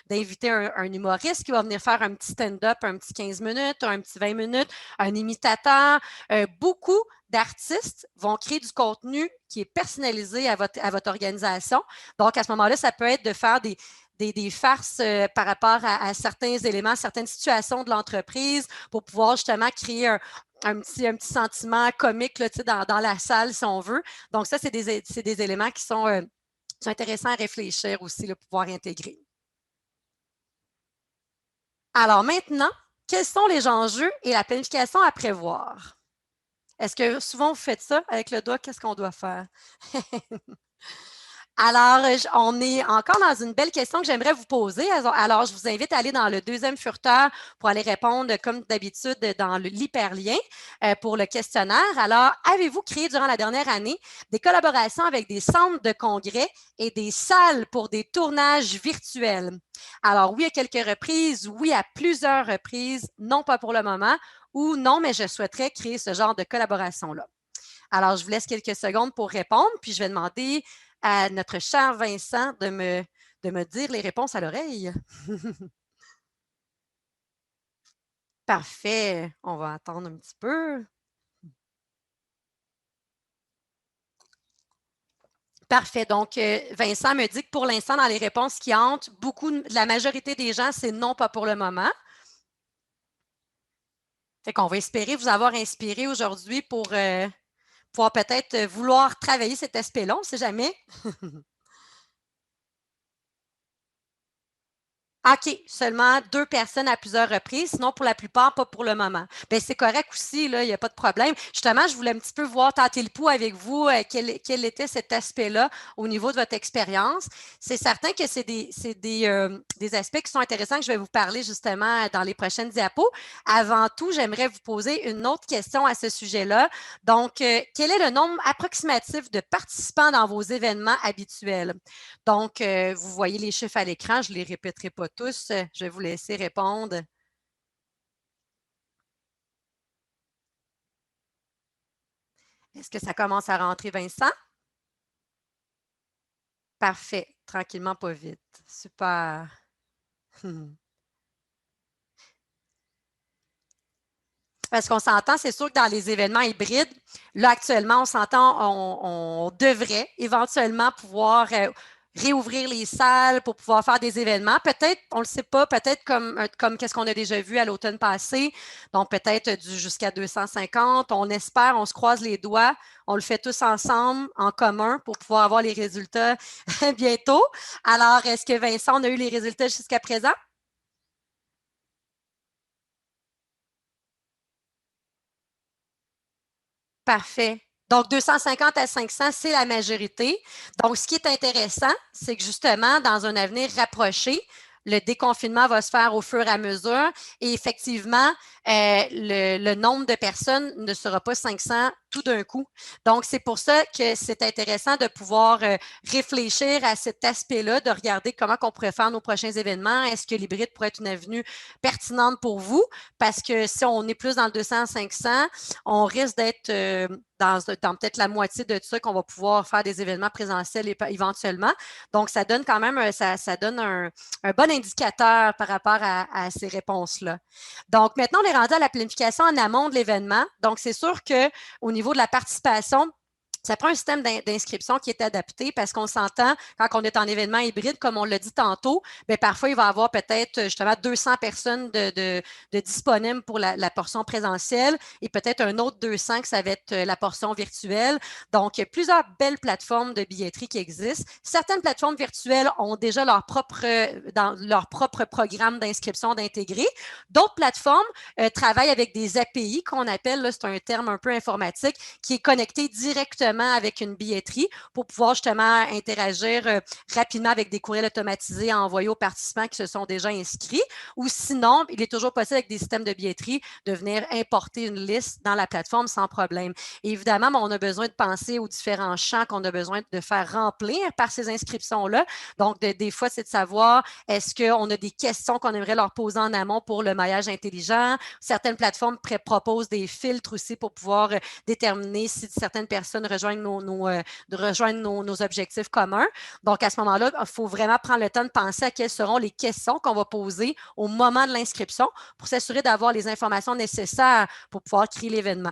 d'inviter un humoriste qui va venir faire un petit stand-up, un petit 15 minutes, un petit 20 minutes, un imitateur. Beaucoup d'artistes vont créer du contenu qui est personnalisé à votre organisation. Donc, à ce moment-là, ça peut être de faire des farces par rapport à certains éléments, certaines situations de l'entreprise pour pouvoir justement créer un petit sentiment comique là, dans la salle, si on veut. Donc, ça, c'est des éléments qui sont intéressants à réfléchir aussi, là, pour pouvoir intégrer. Alors maintenant, quels sont les enjeux et la planification à prévoir? Est-ce que souvent vous faites ça avec le doigt? Qu'est-ce qu'on doit faire? Alors, on est encore dans une belle question que j'aimerais vous poser. Alors, je vous invite à aller dans le deuxième furteur pour aller répondre, comme d'habitude, dans l'hyperlien pour le questionnaire. Alors, avez-vous créé durant la dernière année des collaborations avec des centres de congrès et des salles pour des tournages virtuels? Alors, oui, à quelques reprises, oui, à plusieurs reprises, non, pas pour le moment, ou non, mais je souhaiterais créer ce genre de collaboration-là. Alors, je vous laisse quelques secondes pour répondre, puis je vais demander à notre cher Vincent de me dire les réponses à l'oreille. Parfait. On va attendre un petit peu. Parfait. Donc, Vincent me dit que pour l'instant, dans les réponses qui entrent, la majorité des gens, c'est non, pas pour le moment. Fait qu'on va espérer vous avoir inspiré aujourd'hui pour pouvoir peut-être vouloir travailler cet aspect-là, on ne sait jamais. OK, seulement 2 personnes à plusieurs reprises, sinon pour la plupart, pas pour le moment. Bien, c'est correct aussi, là, il n'y a pas de problème. Justement, je voulais un petit peu voir, tenter le pouls avec vous, quel était cet aspect-là au niveau de votre expérience. C'est certain que des aspects qui sont intéressants que je vais vous parler justement dans les prochaines diapos. Avant tout, j'aimerais vous poser une autre question à ce sujet-là. Donc, quel est le nombre approximatif de participants dans vos événements habituels? Donc, vous voyez les chiffres à l'écran, je ne les répéterai pas tous, je vais vous laisser répondre. Est-ce que ça commence à rentrer, Vincent? Parfait, tranquillement, pas vite. Super. Parce qu'on s'entend, c'est sûr que dans les événements hybrides, là, actuellement, on s'entend, on devrait éventuellement pouvoir réouvrir les salles pour pouvoir faire des événements. Peut-être, on ne le sait pas, peut-être comme qu'est-ce qu'on a déjà vu à l'automne passé, donc peut-être jusqu'à 250. On espère, on se croise les doigts, on le fait tous ensemble, en commun, pour pouvoir avoir les résultats bientôt. Alors, est-ce que Vincent, on a eu les résultats jusqu'à présent? Parfait. Donc, 250 à 500, c'est la majorité. Donc, ce qui est intéressant, c'est que justement, dans un avenir rapproché, le déconfinement va se faire au fur et à mesure et effectivement, le nombre de personnes ne sera pas 500 tout d'un coup. Donc, c'est pour ça que c'est intéressant de pouvoir réfléchir à cet aspect-là, de regarder comment on pourrait faire nos prochains événements. Est-ce que l'hybride pourrait être une avenue pertinente pour vous? Parce que si on est plus dans le 200-500, on risque d'être dans peut-être la moitié de ça qu'on va pouvoir faire des événements présentiels éventuellement. Donc, ça donne quand même ça donne un bon indicateur par rapport à ces réponses-là. Donc, maintenant, on est rendu à la planification en amont de l'événement. Donc, c'est sûr qu'au niveau de la participation, ça prend un système d'inscription qui est adapté parce qu'on s'entend quand on est en événement hybride, comme on l'a dit tantôt, bien, parfois, il va y avoir peut-être justement 200 personnes de disponibles pour la portion présentielle et peut-être un autre 200 que ça va être la portion virtuelle. Donc, il y a plusieurs belles plateformes de billetterie qui existent. Certaines plateformes virtuelles ont déjà dans leur propre programme d'inscription d'intégrer. D'autres plateformes travaillent avec des API qu'on appelle, là, c'est un terme un peu informatique, qui est connecté directement avec une billetterie pour pouvoir justement interagir rapidement avec des courriels automatisés à envoyer aux participants qui se sont déjà inscrits. Ou sinon, il est toujours possible avec des systèmes de billetterie de venir importer une liste dans la plateforme sans problème. Et évidemment, on a besoin de penser aux différents champs qu'on a besoin de faire remplir par ces inscriptions-là. Donc, des fois, c'est de savoir est-ce qu'on a des questions qu'on aimerait leur poser en amont pour le maillage intelligent. Certaines plateformes proposent des filtres aussi pour pouvoir déterminer si certaines personnes rejoignent nos objectifs communs. Donc, à ce moment-là, il faut vraiment prendre le temps de penser à quelles seront les questions qu'on va poser au moment de l'inscription pour s'assurer d'avoir les informations nécessaires pour pouvoir créer l'événement.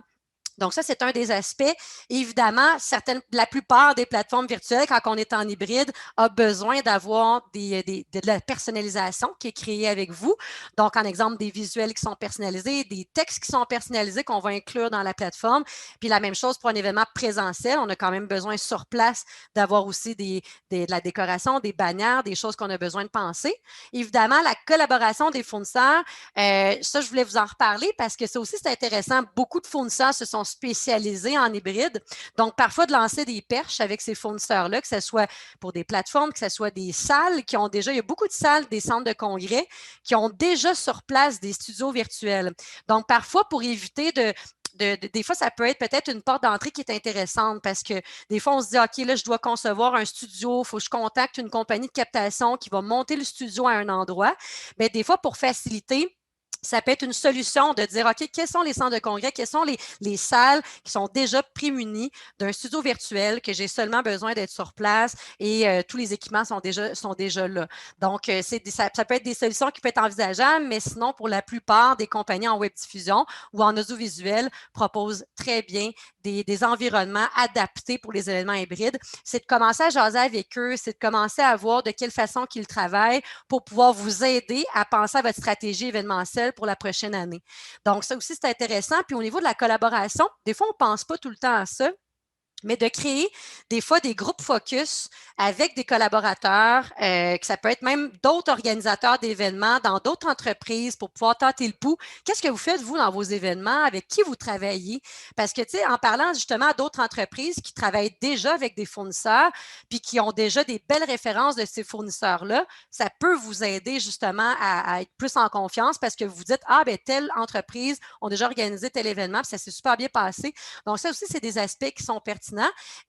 Donc, ça, c'est un des aspects. Évidemment, la plupart des plateformes virtuelles, quand on est en hybride, a besoin d'avoir de la personnalisation qui est créée avec vous. Donc, en exemple, des visuels qui sont personnalisés, des textes qui sont personnalisés qu'on va inclure dans la plateforme. Puis la même chose pour un événement présentiel. On a quand même besoin sur place d'avoir aussi de la décoration, des bannières, des choses qu'on a besoin de penser. Évidemment, la collaboration des fournisseurs, ça, je voulais vous en reparler parce que ça aussi, c'est intéressant. Beaucoup de fournisseurs se sont spécialisés en hybride. Donc, parfois, de lancer des perches avec ces fournisseurs-là, que ce soit pour des plateformes, que ce soit des salles qui ont déjà, il y a beaucoup de salles, des centres de congrès qui ont déjà sur place des studios virtuels. Donc, parfois, pour éviter des fois, ça peut être peut-être une porte d'entrée qui est intéressante parce que des fois, on se dit, OK, là, je dois concevoir un studio, il faut que je contacte une compagnie de captation qui va monter le studio à un endroit. Mais des fois, pour faciliter, ça peut être une solution de dire, OK, quels sont les centres de congrès, quelles sont les salles qui sont déjà prémunies d'un studio virtuel, que j'ai seulement besoin d'être sur place et tous les équipements sont déjà là. Donc, ça peut être des solutions qui peuvent être envisageables, mais sinon, pour la plupart des compagnies en web diffusion ou en audiovisuel proposent très bien des environnements adaptés pour les événements hybrides. C'est de commencer à jaser avec eux, c'est de commencer à voir de quelle façon qu'ils travaillent pour pouvoir vous aider à penser à votre stratégie événementielle pour la prochaine année. Donc, ça aussi, c'est intéressant. Puis au niveau de la collaboration, des fois, on ne pense pas tout le temps à ça, mais de créer des fois des groupes focus avec des collaborateurs, que ça peut être même d'autres organisateurs d'événements dans d'autres entreprises pour pouvoir tenter le pouls. Qu'est-ce que vous faites, vous, dans vos événements? Avec qui vous travaillez? Parce que, tu sais, en parlant justement à d'autres entreprises qui travaillent déjà avec des fournisseurs puis qui ont déjà des belles références de ces fournisseurs-là, ça peut vous aider justement à être plus en confiance parce que vous dites, ah, ben telle entreprise ont déjà organisé tel événement puis ça s'est super bien passé. Donc, ça aussi, c'est des aspects qui sont pertinents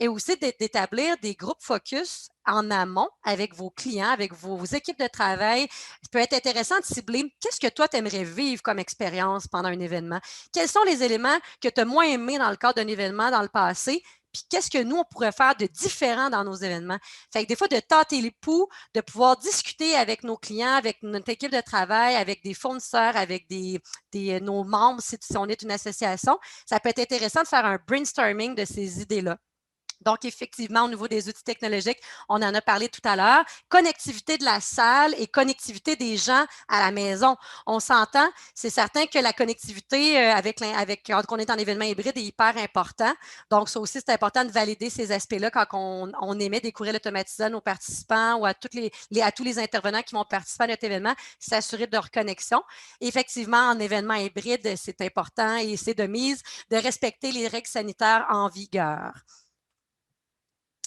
et aussi d'établir des groupes focus en amont avec vos clients, avec vos équipes de travail. Ça peut être intéressant de cibler qu'est-ce que toi, tu aimerais vivre comme expérience pendant un événement. Quels sont les éléments que tu as moins aimés dans le cadre d'un événement dans le passé? puis qu'est-ce que nous, on pourrait faire de différent dans nos événements. Fait que des fois, de tâter les pouls, de pouvoir discuter avec nos clients, avec notre équipe de travail, avec des fournisseurs, avec nos membres, si on est une association, ça peut être intéressant de faire un brainstorming de ces idées-là. Donc, effectivement, au niveau des outils technologiques, on en a parlé tout à l'heure. Connectivité de la salle et connectivité des gens à la maison. On s'entend, c'est certain que la connectivité quand on est en événement hybride est hyper important. Donc, ça aussi, c'est important de valider ces aspects-là quand on émet des courriels automatisés à nos participants ou à tous les intervenants qui vont participer à notre événement, s'assurer de leur connexion. Effectivement, en événement hybride, c'est important et c'est de mise de respecter les règles sanitaires en vigueur.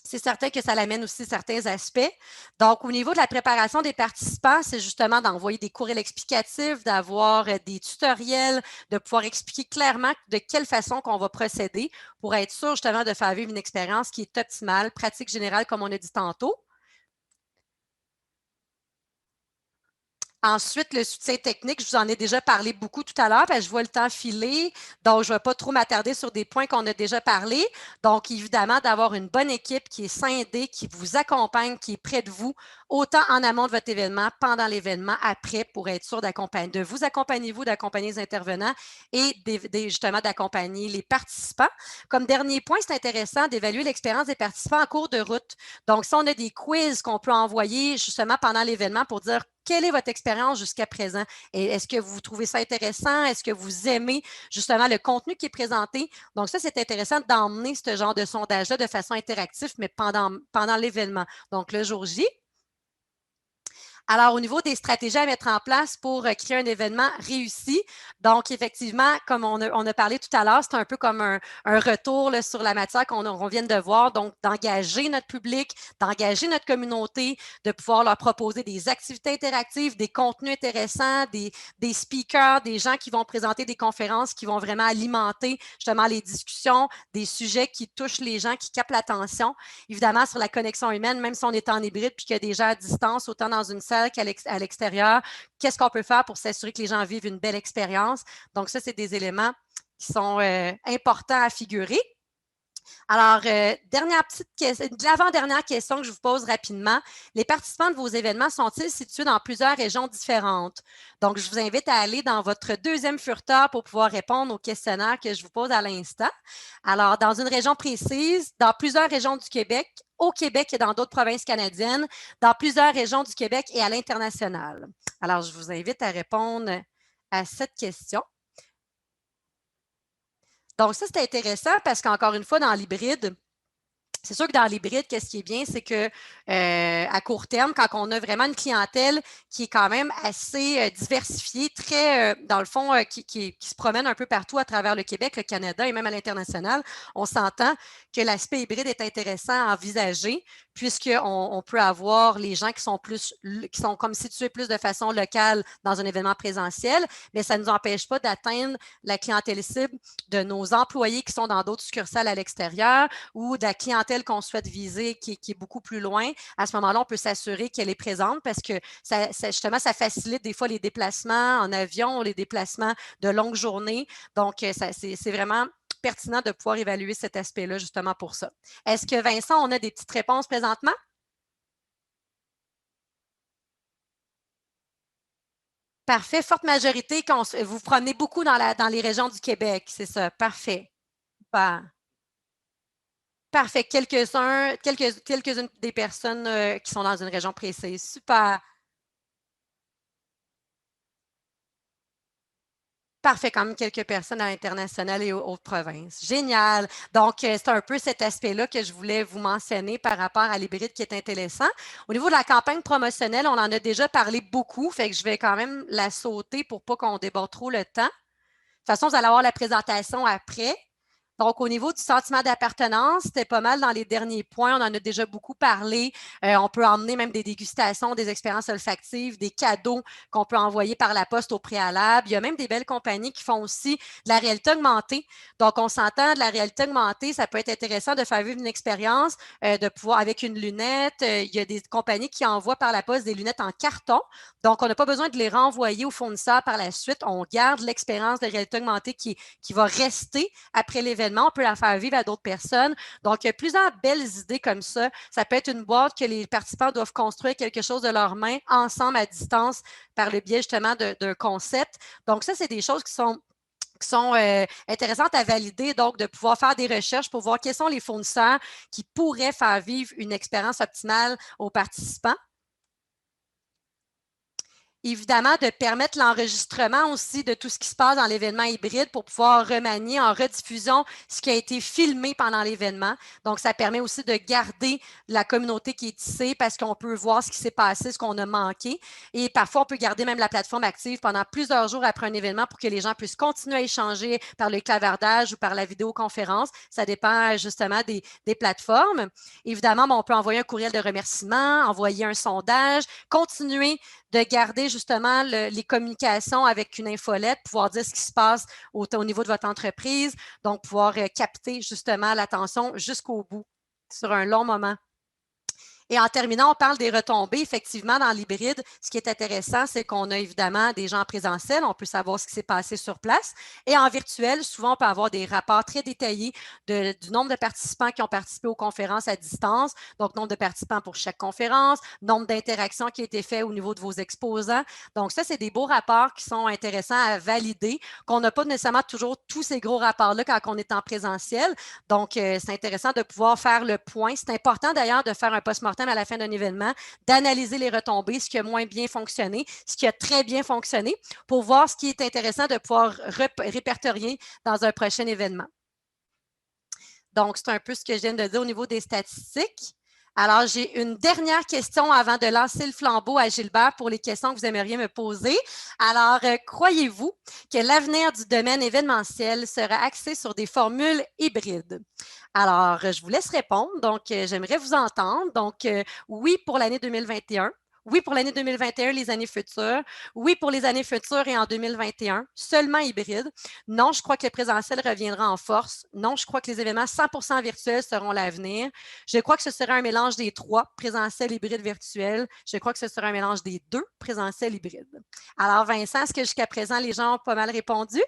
C'est certain que ça l'amène aussi certains aspects. Donc, au niveau de la préparation des participants, c'est justement d'envoyer des courriels explicatifs, d'avoir des tutoriels, de pouvoir expliquer clairement de quelle façon qu'on va procéder pour être sûr justement de faire vivre une expérience qui est optimale, pratique générale, comme on a dit tantôt. Ensuite, le soutien technique, je vous en ai déjà parlé beaucoup tout à l'heure, parce que je vois le temps filer, donc je ne vais pas trop m'attarder sur des points qu'on a déjà parlé. Donc, évidemment, d'avoir une bonne équipe qui est scindée, qui vous accompagne, qui est près de vous, autant en amont de votre événement, pendant l'événement, après, pour être sûr de vous accompagner, d'accompagner les intervenants et justement d'accompagner les participants. Comme dernier point, c'est intéressant d'évaluer l'expérience des participants en cours de route. Donc, si on a des quiz qu'on peut envoyer justement pendant l'événement pour dire quelle est votre expérience jusqu'à présent? Et est-ce que vous trouvez ça intéressant? Est-ce que vous aimez justement le contenu qui est présenté? Donc, ça, c'est intéressant d'emmener ce genre de sondage-là de façon interactive, mais pendant l'événement. Donc, le jour J. Alors, au niveau des stratégies à mettre en place pour créer un événement réussi, donc effectivement, comme on a parlé tout à l'heure, c'est un peu comme un retour là, sur la matière qu'on vient de voir, donc d'engager notre public, d'engager notre communauté, de pouvoir leur proposer des activités interactives, des contenus intéressants, des speakers, des gens qui vont présenter des conférences qui vont vraiment alimenter justement les discussions, des sujets qui touchent les gens, qui captent l'attention. Évidemment, sur la connexion humaine, même si on est en hybride puis qu'il y a des gens à distance, autant dans une salle qu'à l'extérieur, qu'est-ce qu'on peut faire pour s'assurer que les gens vivent une belle expérience? Donc, ça, c'est des éléments qui sont importants à figurer. Alors, l'avant-dernière question que je vous pose rapidement, les participants de vos événements sont-ils situés dans plusieurs régions différentes? Donc, je vous invite à aller dans votre deuxième furteur pour pouvoir répondre au questionnaire que je vous pose à l'instant. Alors, dans une région précise, dans plusieurs régions du Québec, au Québec et dans d'autres provinces canadiennes, dans plusieurs régions du Québec et à l'international. Alors, je vous invite à répondre à cette question. Donc, ça, c'est intéressant parce qu'encore une fois, dans l'hybride, c'est sûr que dans l'hybride, qu'est-ce qui est bien, c'est que à court terme, quand on a vraiment une clientèle qui est quand même assez diversifiée, très, dans le fond, qui se promène un peu partout à travers le Québec, le Canada et même à l'international, on s'entend que l'aspect hybride est intéressant à envisager puisqu'on peut avoir les gens qui sont comme situés plus de façon locale dans un événement présentiel, mais ça ne nous empêche pas d'atteindre la clientèle cible de nos employés qui sont dans d'autres succursales à l'extérieur ou de la clientèle qu'on souhaite viser qui est beaucoup plus loin. À ce moment-là, on peut s'assurer qu'elle est présente parce que justement, ça facilite des fois les déplacements en avion, les déplacements de longues journées. Donc, c'est vraiment pertinent de pouvoir évaluer cet aspect-là justement pour ça. Est-ce que Vincent, on a des petites réponses présentement? Parfait. Forte majorité, vous vous promenez beaucoup dans les régions du Québec, c'est ça. Parfait. Super. Parfait. Quelques-unes des personnes qui sont dans une région précise. Super. Parfait, quand même quelques personnes à l'international et aux provinces. Génial. Donc, c'est un peu cet aspect-là que je voulais vous mentionner par rapport à l'hybride qui est intéressant. Au niveau de la campagne promotionnelle, on en a déjà parlé beaucoup, fait que je vais quand même la sauter pour pas qu'on déborde trop le temps. De toute façon, vous allez avoir la présentation après. Donc, au niveau du sentiment d'appartenance, c'était pas mal dans les derniers points. On en a déjà beaucoup parlé. On peut emmener même des dégustations, des expériences olfactives, des cadeaux qu'on peut envoyer par la poste au préalable. Il y a même des belles compagnies qui font aussi de la réalité augmentée. Donc, on s'entend de la réalité augmentée. Ça peut être intéressant de faire vivre une expérience, de pouvoir avec une lunette. Il y a des compagnies qui envoient par la poste des lunettes en carton. Donc, on n'a pas besoin de les renvoyer au fournisseur par la suite. On garde l'expérience de réalité augmentée qui va rester après l'événement l'événement, on peut la faire vivre à d'autres personnes. Donc, il y a plusieurs belles idées comme ça. Ça peut être une boîte que les participants doivent construire quelque chose de leurs mains ensemble à distance par le biais justement d'un concept. Donc, ça, c'est des choses qui sont intéressantes à valider, donc de pouvoir faire des recherches pour voir quels sont les fournisseurs qui pourraient faire vivre une expérience optimale aux participants. Évidemment, de permettre l'enregistrement aussi de tout ce qui se passe dans l'événement hybride pour pouvoir remanier en rediffusion ce qui a été filmé pendant l'événement. Donc, ça permet aussi de garder la communauté qui est tissée parce qu'on peut voir ce qui s'est passé, ce qu'on a manqué. Et parfois, on peut garder même la plateforme active pendant plusieurs jours après un événement pour que les gens puissent continuer à échanger par le clavardage ou par la vidéoconférence. Ça dépend justement des plateformes. Évidemment, on peut envoyer un courriel de remerciement, envoyer un sondage, continuer de garder justement les communications avec une infolette, pouvoir dire ce qui se passe au niveau de votre entreprise, donc pouvoir capter justement l'attention jusqu'au bout sur un long moment. Et en terminant, on parle des retombées. Effectivement, dans l'hybride, ce qui est intéressant, c'est qu'on a évidemment des gens en présentiel. On peut savoir ce qui s'est passé sur place. Et en virtuel, souvent, on peut avoir des rapports très détaillés du nombre de participants qui ont participé aux conférences à distance. Donc, nombre de participants pour chaque conférence, nombre d'interactions qui a été fait au niveau de vos exposants. Donc, ça, c'est des beaux rapports qui sont intéressants à valider, qu'on n'a pas nécessairement toujours tous ces gros rapports-là quand on est en présentiel. Donc, c'est intéressant de pouvoir faire le point. C'est important d'ailleurs de faire un post-mortem à la fin d'un événement, d'analyser les retombées, ce qui a moins bien fonctionné, ce qui a très bien fonctionné, pour voir ce qui est intéressant de pouvoir répertorier dans un prochain événement. Donc, c'est un peu ce que je viens de dire au niveau des statistiques. Alors, j'ai une dernière question avant de lancer le flambeau à Gilbert pour les questions que vous aimeriez me poser. Alors, croyez-vous que l'avenir du domaine événementiel sera axé sur des formules hybrides? Alors, je vous laisse répondre. Donc, j'aimerais vous entendre. Donc, oui pour l'année 2021. Oui, pour l'année 2021, les années futures. Oui, pour les années futures et en 2021, seulement hybride. Non, je crois que le présentiel reviendra en force. Non, je crois que les événements 100% virtuels seront l'avenir. Je crois que ce sera un mélange des trois, présentiel, hybride, virtuel. Je crois que ce sera un mélange des deux, présentiel, hybride. Alors, Vincent, est-ce que jusqu'à présent, les gens ont pas mal répondu?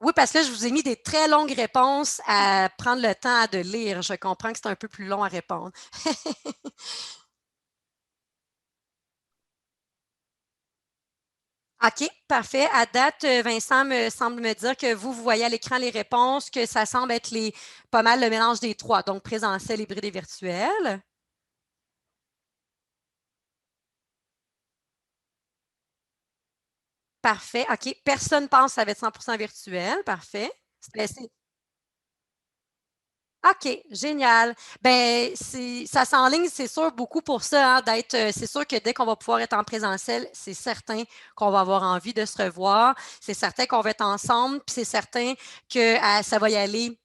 Oui, parce que là, je vous ai mis des très longues réponses à prendre le temps de lire. Je comprends que c'est un peu plus long à répondre. OK, parfait. À date, Vincent semble me dire que vous voyez à l'écran les réponses, que ça semble être pas mal le mélange des trois, donc présentiel, hybride et virtuel. Parfait. OK. Personne pense que ça va être 100% virtuel. Parfait. OK, génial. Ben, ça s'enligne, c'est sûr, beaucoup pour ça, hein, c'est sûr que dès qu'on va pouvoir être en présentiel, c'est certain qu'on va avoir envie de se revoir. C'est certain qu'on va être ensemble, puis c'est certain que ça va y aller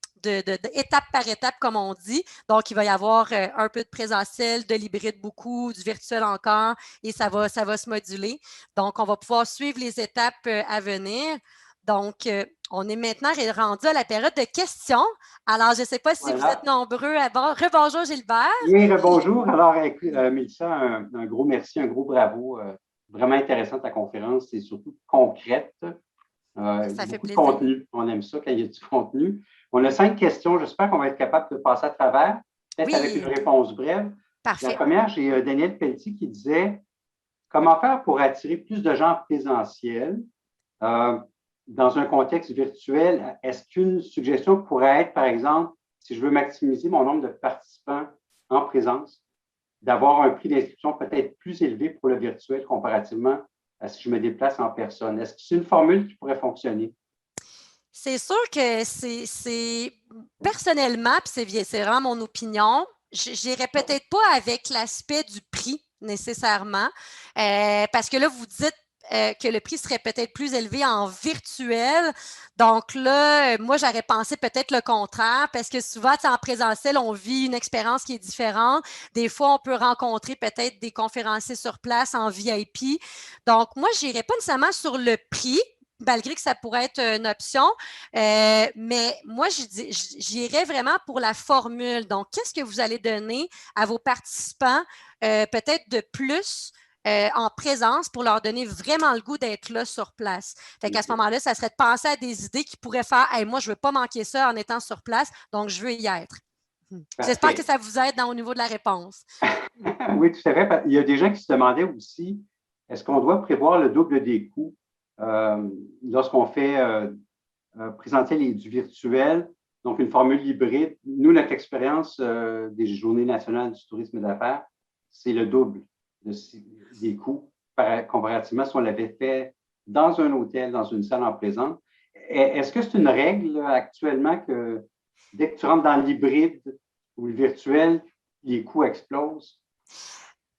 étape par étape, comme on dit. Donc, il va y avoir un peu de présentiel, de l'hybride beaucoup, du virtuel encore, et ça va se moduler. Donc, on va pouvoir suivre les étapes à venir. Donc, on est maintenant rendu à la période de questions. Alors, je ne sais pas si vous êtes nombreux à bord. Rebonjour, Gilbert. Oui, rebonjour. Alors, écoute, Mélissa, un gros merci, un gros bravo. Vraiment intéressante ta conférence et surtout concrète. Ça fait beaucoup de plaisir. contenu. On aime ça quand il y a du contenu. On a 5 questions. J'espère qu'on va être capable de passer à travers, peut-être avec une réponse brève. Parfait. La première, j'ai Daniel Pelletier qui disait comment faire pour attirer plus de gens en présentiel dans un contexte virtuel? Est-ce qu'une suggestion pourrait être, par exemple, si je veux maximiser mon nombre de participants en présence, d'avoir un prix d'inscription peut-être plus élevé pour le virtuel comparativement à si je me déplace en personne? Est-ce que c'est une formule qui pourrait fonctionner? C'est sûr que c'est personnellement, puis c'est vraiment mon opinion, j'irais peut-être pas avec l'aspect du prix nécessairement, parce que là, vous dites que le prix serait peut-être plus élevé en virtuel. Donc là, moi, j'aurais pensé peut-être le contraire, parce que souvent, en présentiel, on vit une expérience qui est différente. Des fois, on peut rencontrer peut-être des conférenciers sur place en VIP. Donc, moi, je n'irais pas nécessairement sur le prix, malgré que ça pourrait être une option. Mais moi, j'irais vraiment pour la formule. Donc, qu'est-ce que vous allez donner à vos participants peut-être de plus en présence pour leur donner vraiment le goût d'être là sur place. Fait qu'à ce moment-là, ça serait de penser à des idées qui pourraient faire hey, moi, je ne veux pas manquer ça en étant sur place, donc je veux y être. J'espère que Parfait. ça vous aide au niveau de la réponse. Oui, tout à fait. Il y a des gens qui se demandaient aussi, est-ce qu'on doit prévoir le double des coûts lorsqu'on fait présenter du virtuel, donc une formule hybride. Nous, notre expérience des Journées nationales du tourisme d'affaires, c'est le double des coûts comparativement si on l'avait fait dans un hôtel, dans une salle en présence. Est-ce que c'est une règle là, actuellement que dès que tu rentres dans l'hybride ou le virtuel, les coûts explosent?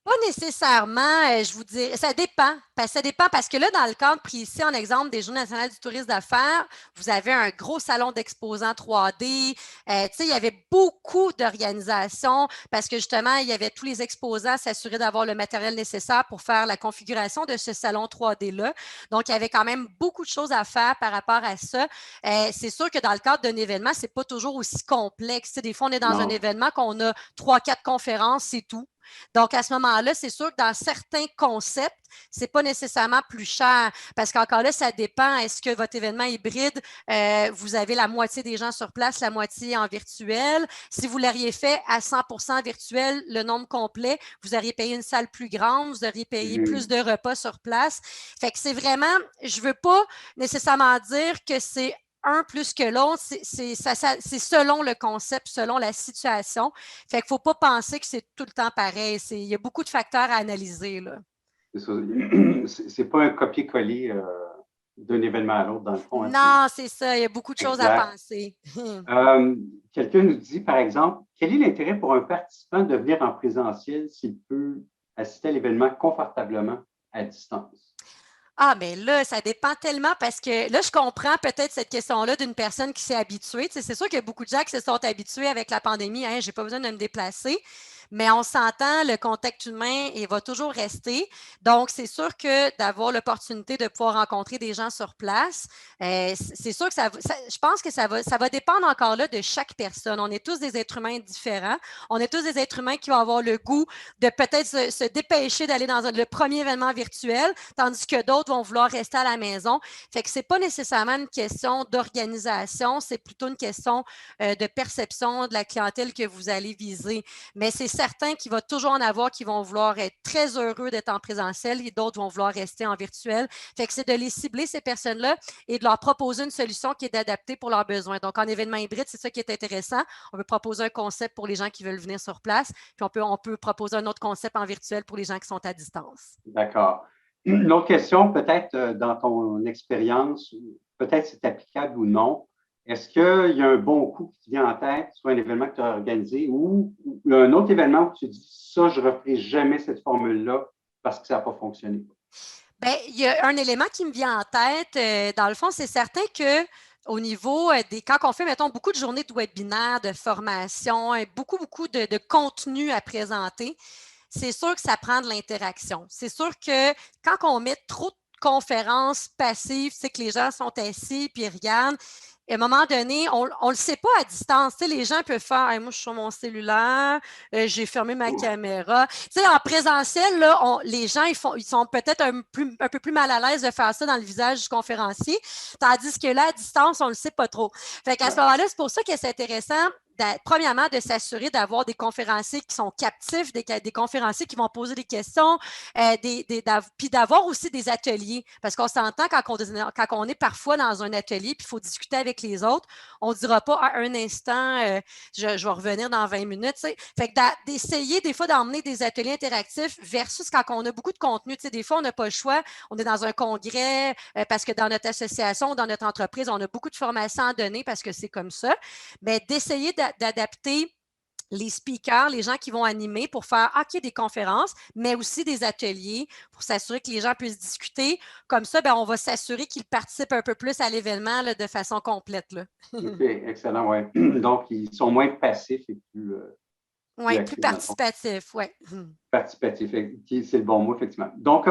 Pas nécessairement, je vous dirais, ça dépend. Ça dépend parce que là, dans le cadre pris ici en exemple des Journées nationales du tourisme d'affaires, vous avez un gros salon d'exposants 3D. Il y avait beaucoup d'organisations parce que justement, il y avait tous les exposants s'assuraient d'avoir le matériel nécessaire pour faire la configuration de ce salon 3D-là. Donc, il y avait quand même beaucoup de choses à faire par rapport à ça. C'est sûr que dans le cadre d'un événement, ce n'est pas toujours aussi complexe. Des fois, on est dans un Non. événement qu'on a 3-4 conférences, c'est tout. Donc, à ce moment-là, c'est sûr que dans certains concepts, ce n'est pas nécessairement plus cher parce qu'encore là, ça dépend. Est-ce que votre événement hybride, vous avez la moitié des gens sur place, la moitié en virtuel? Si vous l'auriez fait à 100% virtuel, le nombre complet, vous auriez payé une salle plus grande, vous auriez payé plus de repas sur place. Fait que c'est vraiment, je ne veux pas nécessairement dire que c'est un plus que l'autre, c'est selon le concept, selon la situation. Fait qu'il ne faut pas penser que c'est tout le temps pareil. Il y a beaucoup de facteurs à analyser. Là. C'est pas un copier-coller d'un événement à l'autre, dans le fond. Hein, non, c'est ça. Il y a beaucoup de choses à exact. penser. Quelqu'un nous dit, par exemple, quel est l'intérêt pour un participant de venir en présentiel s'il peut assister à l'événement confortablement à distance? Ah, mais là, ça dépend tellement parce que là, je comprends peut-être cette question-là d'une personne qui s'est habituée. C'est sûr qu'il y a beaucoup de gens qui se sont habitués avec la pandémie. Hein, je n'ai pas besoin de me déplacer. Mais on s'entend, le contact humain, il va toujours rester. Donc, c'est sûr que d'avoir l'opportunité de pouvoir rencontrer des gens sur place, c'est sûr que je pense que ça va dépendre encore là de chaque personne. On est tous des êtres humains différents. On est tous des êtres humains qui vont avoir le goût de peut-être se dépêcher d'aller dans le premier événement virtuel, tandis que d'autres vont vouloir rester à la maison. Fait que c'est pas nécessairement une question d'organisation, c'est plutôt une question de perception de la clientèle que vous allez viser. Mais c'est certain qu'il va toujours en avoir qui vont vouloir être très heureux d'être en présentiel et d'autres vont vouloir rester en virtuel. Fait que c'est de les cibler, ces personnes-là, et de leur proposer une solution qui est adaptée pour leurs besoins. Donc, en événement hybride, c'est ça qui est intéressant. On peut proposer un concept pour les gens qui veulent venir sur place, puis on peut proposer un autre concept en virtuel pour les gens qui sont à distance. D'accord. Une autre question, peut-être dans ton expérience, peut-être c'est applicable ou non. Est-ce qu'il y a un bon coup qui te vient en tête, soit un événement que tu as organisé ou un autre événement où tu dis ça, je ne referai jamais cette formule-là parce que ça n'a pas fonctionné? Bien, il y a un élément qui me vient en tête. Dans le fond, c'est certain que au niveau quand on fait, mettons, beaucoup de journées de webinaires, de formation, beaucoup de contenu à présenter, c'est sûr que ça prend de l'interaction. C'est sûr que quand on met trop de conférences passives, c'est que les gens sont assis puis ils regardent. À un moment donné, on ne le sait pas à distance. Tu sais, les gens peuvent faire hey, moi, je suis sur mon cellulaire, j'ai fermé ma caméra. Tu sais, en présentiel, là, les gens, ils sont peut-être un peu plus mal à l'aise de faire ça dans le visage du conférencier. Tandis que là, à distance, on ne le sait pas trop. Fait qu'à ce moment-là, c'est pour ça que c'est intéressant premièrement, de s'assurer d'avoir des conférenciers qui sont captifs, des conférenciers qui vont poser des questions, puis d'avoir aussi des ateliers. Parce qu'on s'entend quand on est parfois dans un atelier, puis il faut discuter avec les autres, on ne dira pas à un instant, je vais revenir dans 20 minutes. T'sais. Fait que d'essayer des fois d'emmener des ateliers interactifs versus quand on a beaucoup de contenu. Des fois, on n'a pas le choix. On est dans un congrès parce que dans notre association, dans notre entreprise, on a beaucoup de formations à donner parce que c'est comme ça. Mais d'essayer d'adapter les speakers, les gens qui vont animer pour faire des conférences, mais aussi des ateliers pour s'assurer que les gens puissent discuter. Comme ça, on va s'assurer qu'ils participent un peu plus à l'événement là, de façon complète. Là. OK, excellent, oui. Donc, ils sont moins passifs et plus oui, plus actifs, dans le fond. participatifs, oui. Participatif, c'est le bon mot, effectivement. Donc,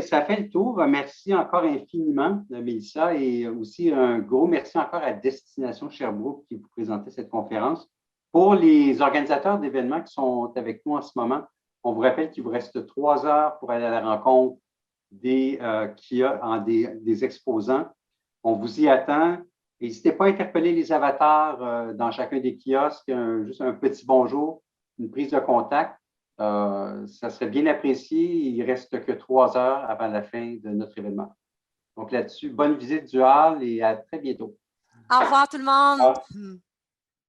ça fait le tour. Merci encore infiniment, Mélissa, et aussi un gros merci encore à Destination Sherbrooke qui vous présentait cette conférence. Pour les organisateurs d'événements qui sont avec nous en ce moment, On vous rappelle qu'il vous reste 3 heures pour aller à la rencontre des exposants. On vous y attend. N'hésitez pas à interpeller les avatars dans chacun des kiosques, juste un petit bonjour, une prise de contact. Ça serait bien apprécié. Il ne reste que 3 heures avant la fin de notre événement. Donc là-dessus, bonne visite du hall et à très bientôt. Au revoir tout le monde. Ah.